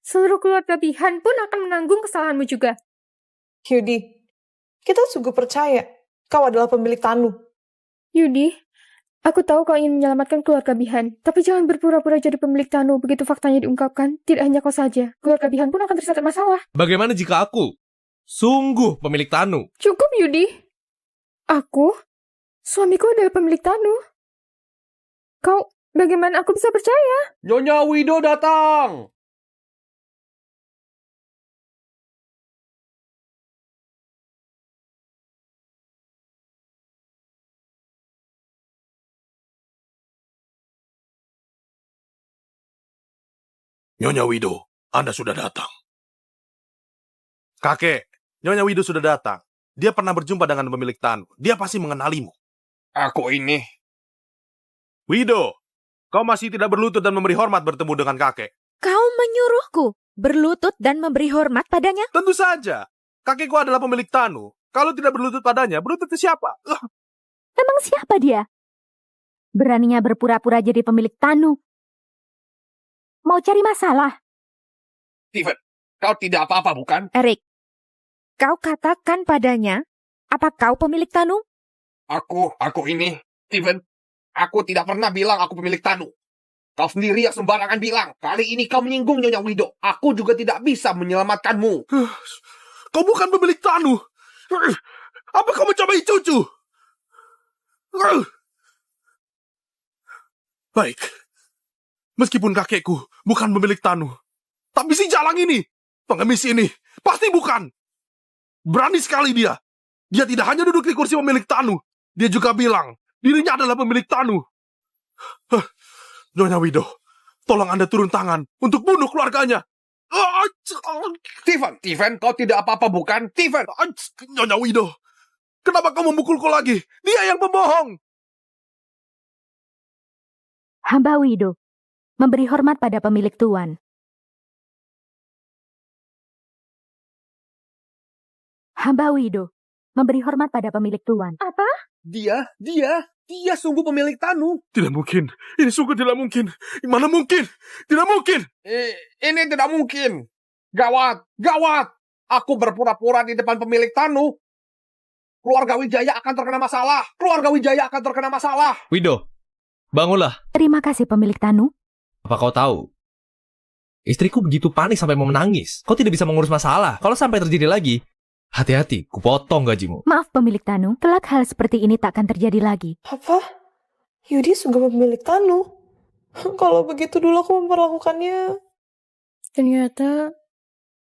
Seluruh keluarga Bihan pun akan menanggung kesalahanmu juga. Yudi, kita sungguh percaya kau adalah pemilik Tanu. Yudi, aku tahu kau ingin menyelamatkan keluarga Bihan, tapi jangan berpura-pura jadi pemilik Tanu. Begitu faktanya diungkapkan, tidak hanya kau saja, keluarga Bihan pun akan terseret masalah. Bagaimana jika aku sungguh pemilik Tanu? Cukup, Yudi. Suamiku adalah pemilik Tanu. Bagaimana aku bisa percaya? Nyonya Wido datang! Nyonya Wido, Anda sudah datang. Kakek, Nyonya Wido sudah datang. Dia pernah berjumpa dengan pemilik Tanu. Dia pasti mengenalimu. Aku ini. Wido, kau masih tidak berlutut dan memberi hormat bertemu dengan kakek. Kau menyuruhku berlutut dan memberi hormat padanya? Tentu saja. Kakekku adalah pemilik Tanu. Kalau tidak berlutut padanya, berlutut ke siapa? Emang siapa dia? Beraninya berpura-pura jadi pemilik Tanu. Mau cari masalah? Steven, kau tidak apa-apa bukan? Erik, kau katakan padanya, apa kau pemilik Tanu? Aku ini, Steven, aku tidak pernah bilang aku pemilik Tanu. Kau sendiri yang sembarangan bilang. Kali ini kau menyinggung Nyonya Wido. Aku juga tidak bisa menyelamatkanmu. Kau bukan pemilik Tanu. Apa kau mencobai cucu? Baik. Meskipun kakekku bukan pemilik Tanu, tapi si Jalang ini, pengemis ini, pasti bukan. Berani sekali dia. Dia tidak hanya duduk di kursi pemilik Tanu, dia juga bilang dirinya adalah pemilik Tanu. Nyonya Wido, tolong Anda turun tangan untuk bunuh keluarganya. Steven, kau tidak apa-apa bukan? Steven! Nyonya Wido, kenapa kau memukulku lagi? Dia yang pembohong. Hamba Wido, memberi hormat pada pemilik tuan. Hamba Wido, memberi hormat pada pemilik tuan. Apa? Dia sungguh pemilik Tanu. Tidak mungkin. Ini sungguh tidak mungkin. Mana mungkin? Tidak mungkin. Ini tidak mungkin. Gawat. Aku berpura-pura di depan pemilik Tanu. Keluarga Wijaya akan terkena masalah. Wido, bangunlah. Terima kasih pemilik Tanu. Apa kau tahu? Istriku begitu panik sampai mau menangis. Kau tidak bisa mengurus masalah. Kalau sampai terjadi lagi, hati-hati, kupotong gajimu. Maaf pemilik Tanu, kelak hal seperti ini takkan terjadi lagi. Apa? Yudi sungguh pemilik Tanu? Kalau begitu dulu aku memperlakukannya. Ternyata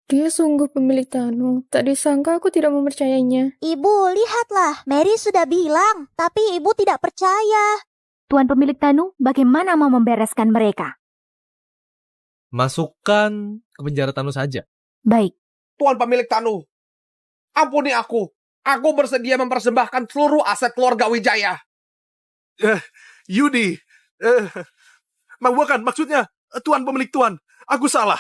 dia sungguh pemilik Tanu. Tak disangka aku tidak mempercayainya. Ibu, lihatlah. Mary sudah bilang, tapi ibu tidak percaya. Tuan pemilik Tanu, bagaimana mau membereskan mereka? Masukkan ke penjara Tanu saja. Baik. Tuan pemilik Tanu, ampuni aku. Aku bersedia mempersembahkan seluruh aset keluarga Wijaya. Yudi. Bukan, maksudnya, Tuan pemilik Tuan. Aku salah.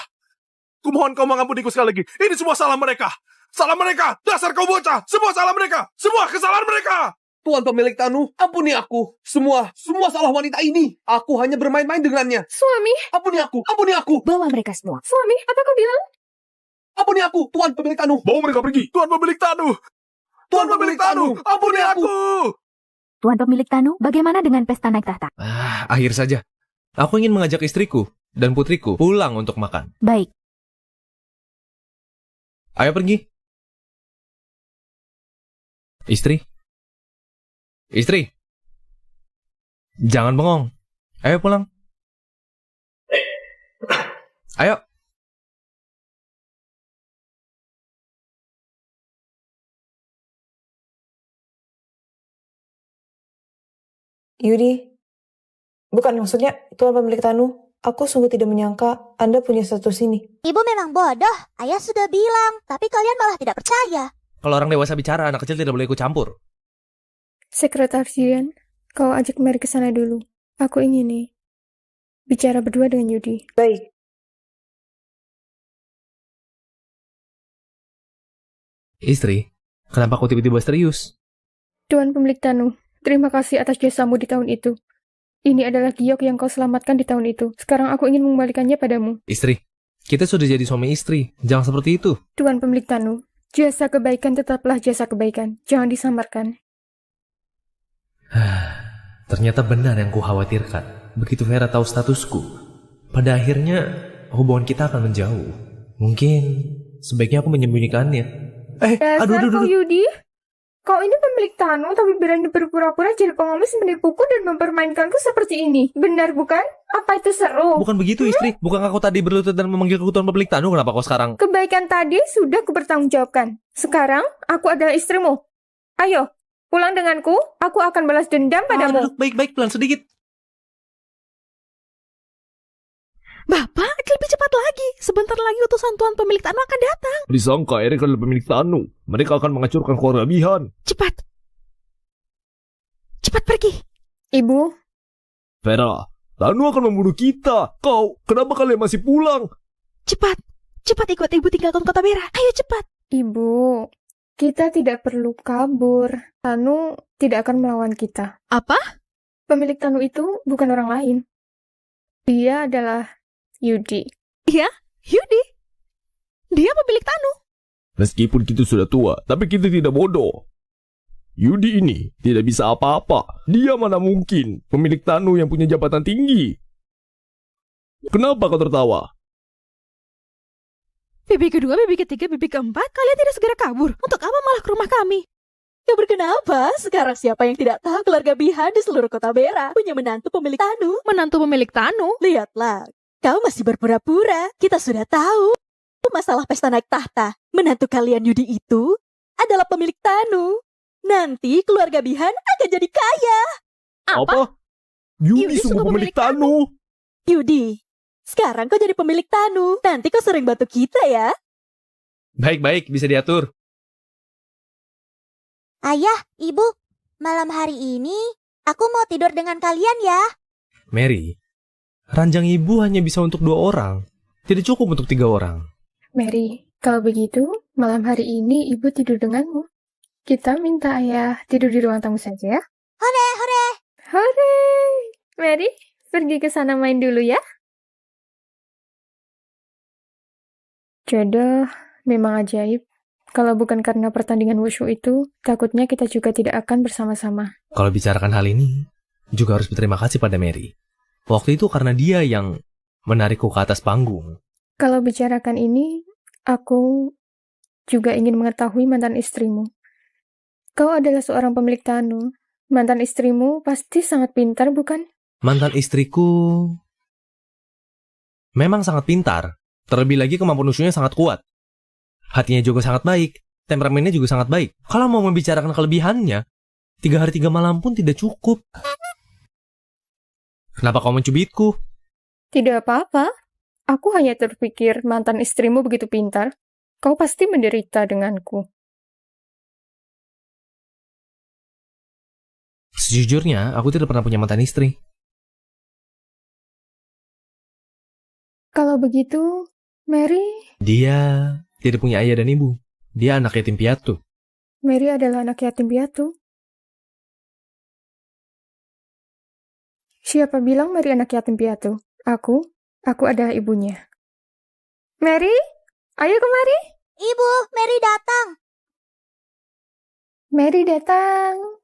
Kumohon kau mengampuniku sekali lagi. Ini semua salah mereka. Salah mereka. Dasar kau bocah. Semua salah mereka. Semua kesalahan mereka. Tuan pemilik Tanu, ampuni aku. Semua salah wanita ini. Aku hanya bermain-main dengannya. Suami. Ampuni aku. Bawa mereka semua. Suami, apa kau bilang? Ampuni aku, Tuan pemilik Tanu. Bawa mereka pergi. Tuan pemilik Tanu. Tuan pemilik Tanu, ampuni aku. Tuan pemilik Tanu, bagaimana dengan pesta naik tahta? Akhir saja. Aku ingin mengajak istriku dan putriku pulang untuk makan. Baik. Ayo pergi. Istri. Jangan bengong. Ayo pulang. Ayo. Yudi, bukan maksudnya Tuan pemilik Tanu. Aku sungguh tidak menyangka Anda punya status ini. Ibu memang bodoh. Ayah sudah bilang, tapi kalian malah tidak percaya. Kalau orang dewasa bicara, anak kecil tidak boleh ikut campur. Sekretaris Dian, kau ajak Mary ke sana dulu. Aku ingin nih bicara berdua dengan Yudi. Baik. Istri, kenapa kau tiba-tiba serius? Tuan pemilik Tanu, terima kasih atas jasamu di tahun itu. Ini adalah giok yang kau selamatkan di tahun itu. Sekarang aku ingin mengembalikannya padamu. Istri, kita sudah jadi suami istri. Jangan seperti itu. Tuan pemilik Tanu, jasa kebaikan tetaplah jasa kebaikan. Jangan disamarkan. Ternyata benar yang kukhawatirkan. Begitu Vera tahu statusku, pada akhirnya hubungan kita akan menjauh. Mungkin sebaiknya aku menyembunyikannya. Dasar kau Yudi. Kau ini pemilik Tanu tapi berani berpura-pura jadi pengemis, menipuku dan mempermainkanku seperti ini. Benar bukan? Apa itu seru? Bukan begitu istri. Bukankah kau tadi berlutut dan memanggilku Tuan pemilik Tanu? Kenapa kau sekarang? Kebaikan tadi sudah kupertanggungjawabkan. Sekarang aku adalah istrimu. Ayo, pulang denganku. Aku akan balas dendam padamu. Baik-baik, pelan sedikit. Bapak, lebih cepat lagi. Sebentar lagi utusan Tuan pemilik Tanu akan datang. Disangka Erik adalah pemilik Tanu. Mereka akan menghancurkan keluarga Bihan. Cepat pergi. Ibu. Vera, Tanu akan membunuh kita. Kenapa kalian masih pulang? Cepat ikut ibu tinggalkan kota merah. Ayo cepat. Ibu, kita tidak perlu kabur. Tanu tidak akan melawan kita. Apa? Pemilik Tanu itu bukan orang lain. Dia adalah Yudi. Iya, Yudi. Dia pemilik Tanu. Meskipun kita sudah tua, tapi kita tidak bodoh. Yudi ini tidak bisa apa-apa. Dia mana mungkin pemilik Tanu yang punya jabatan tinggi. Kenapa kau tertawa? Bibi kedua, bibi ketiga, bibi keempat, kalian tidak segera kabur. Untuk apa malah ke rumah kami? Kabur kenapa? Sekarang siapa yang tidak tahu keluarga Bihan di seluruh kota Bera punya menantu pemilik Tanu? Menantu pemilik Tanu? Lihatlah, kau masih berpura-pura. Kita sudah tahu. Masalah pesta naik tahta. Menantu kalian Yudi itu adalah pemilik Tanu. Nanti keluarga Bihan akan jadi kaya. Apa? Yudi sungguh pemilik Tanu. Yudi, sekarang kau jadi pemilik Tanu. Nanti kau sering bantu kita ya. Baik-baik, bisa diatur. Ayah, Ibu, malam hari ini aku mau tidur dengan kalian ya. Mary, ranjang ibu hanya bisa untuk 2 orang. Tidak cukup untuk 3 orang. Mary, kalau begitu, malam hari ini ibu tidur denganmu. Kita minta ayah tidur di ruang tamu saja ya. Hore, hore. Hore! Mary, pergi ke sana main dulu ya. Jodoh memang ajaib. Kalau bukan karena pertandingan wushu itu, takutnya kita juga tidak akan bersama-sama. Kalau bicarakan hal ini, juga harus berterima kasih pada Mary. Waktu itu karena dia yang menarikku ke atas panggung. Kalau bicarakan ini, aku juga ingin mengetahui mantan istrimu. Kau adalah seorang pemilik Tanu. Mantan istrimu pasti sangat pintar, bukan? Mantan istriku memang sangat pintar. Terlebih lagi kemampuan usulnya sangat kuat. Hatinya juga sangat baik. Temperamennya juga sangat baik. Kalau mau membicarakan kelebihannya, 3 hari 3 malam pun tidak cukup. Kenapa kau mencubitku? Tidak apa-apa. Aku hanya terpikir mantan istrimu begitu pintar. Kau pasti menderita denganku. Sejujurnya, aku tidak pernah punya mantan istri. Kalau begitu, Mary... Dia tidak punya ayah dan ibu. Dia anak yatim piatu. Mary adalah anak yatim piatu. Siapa bilang Mary anak yatim piatu? Aku adalah ibunya. Mary, ayo kemari. Ibu, Mary datang. Mary datang.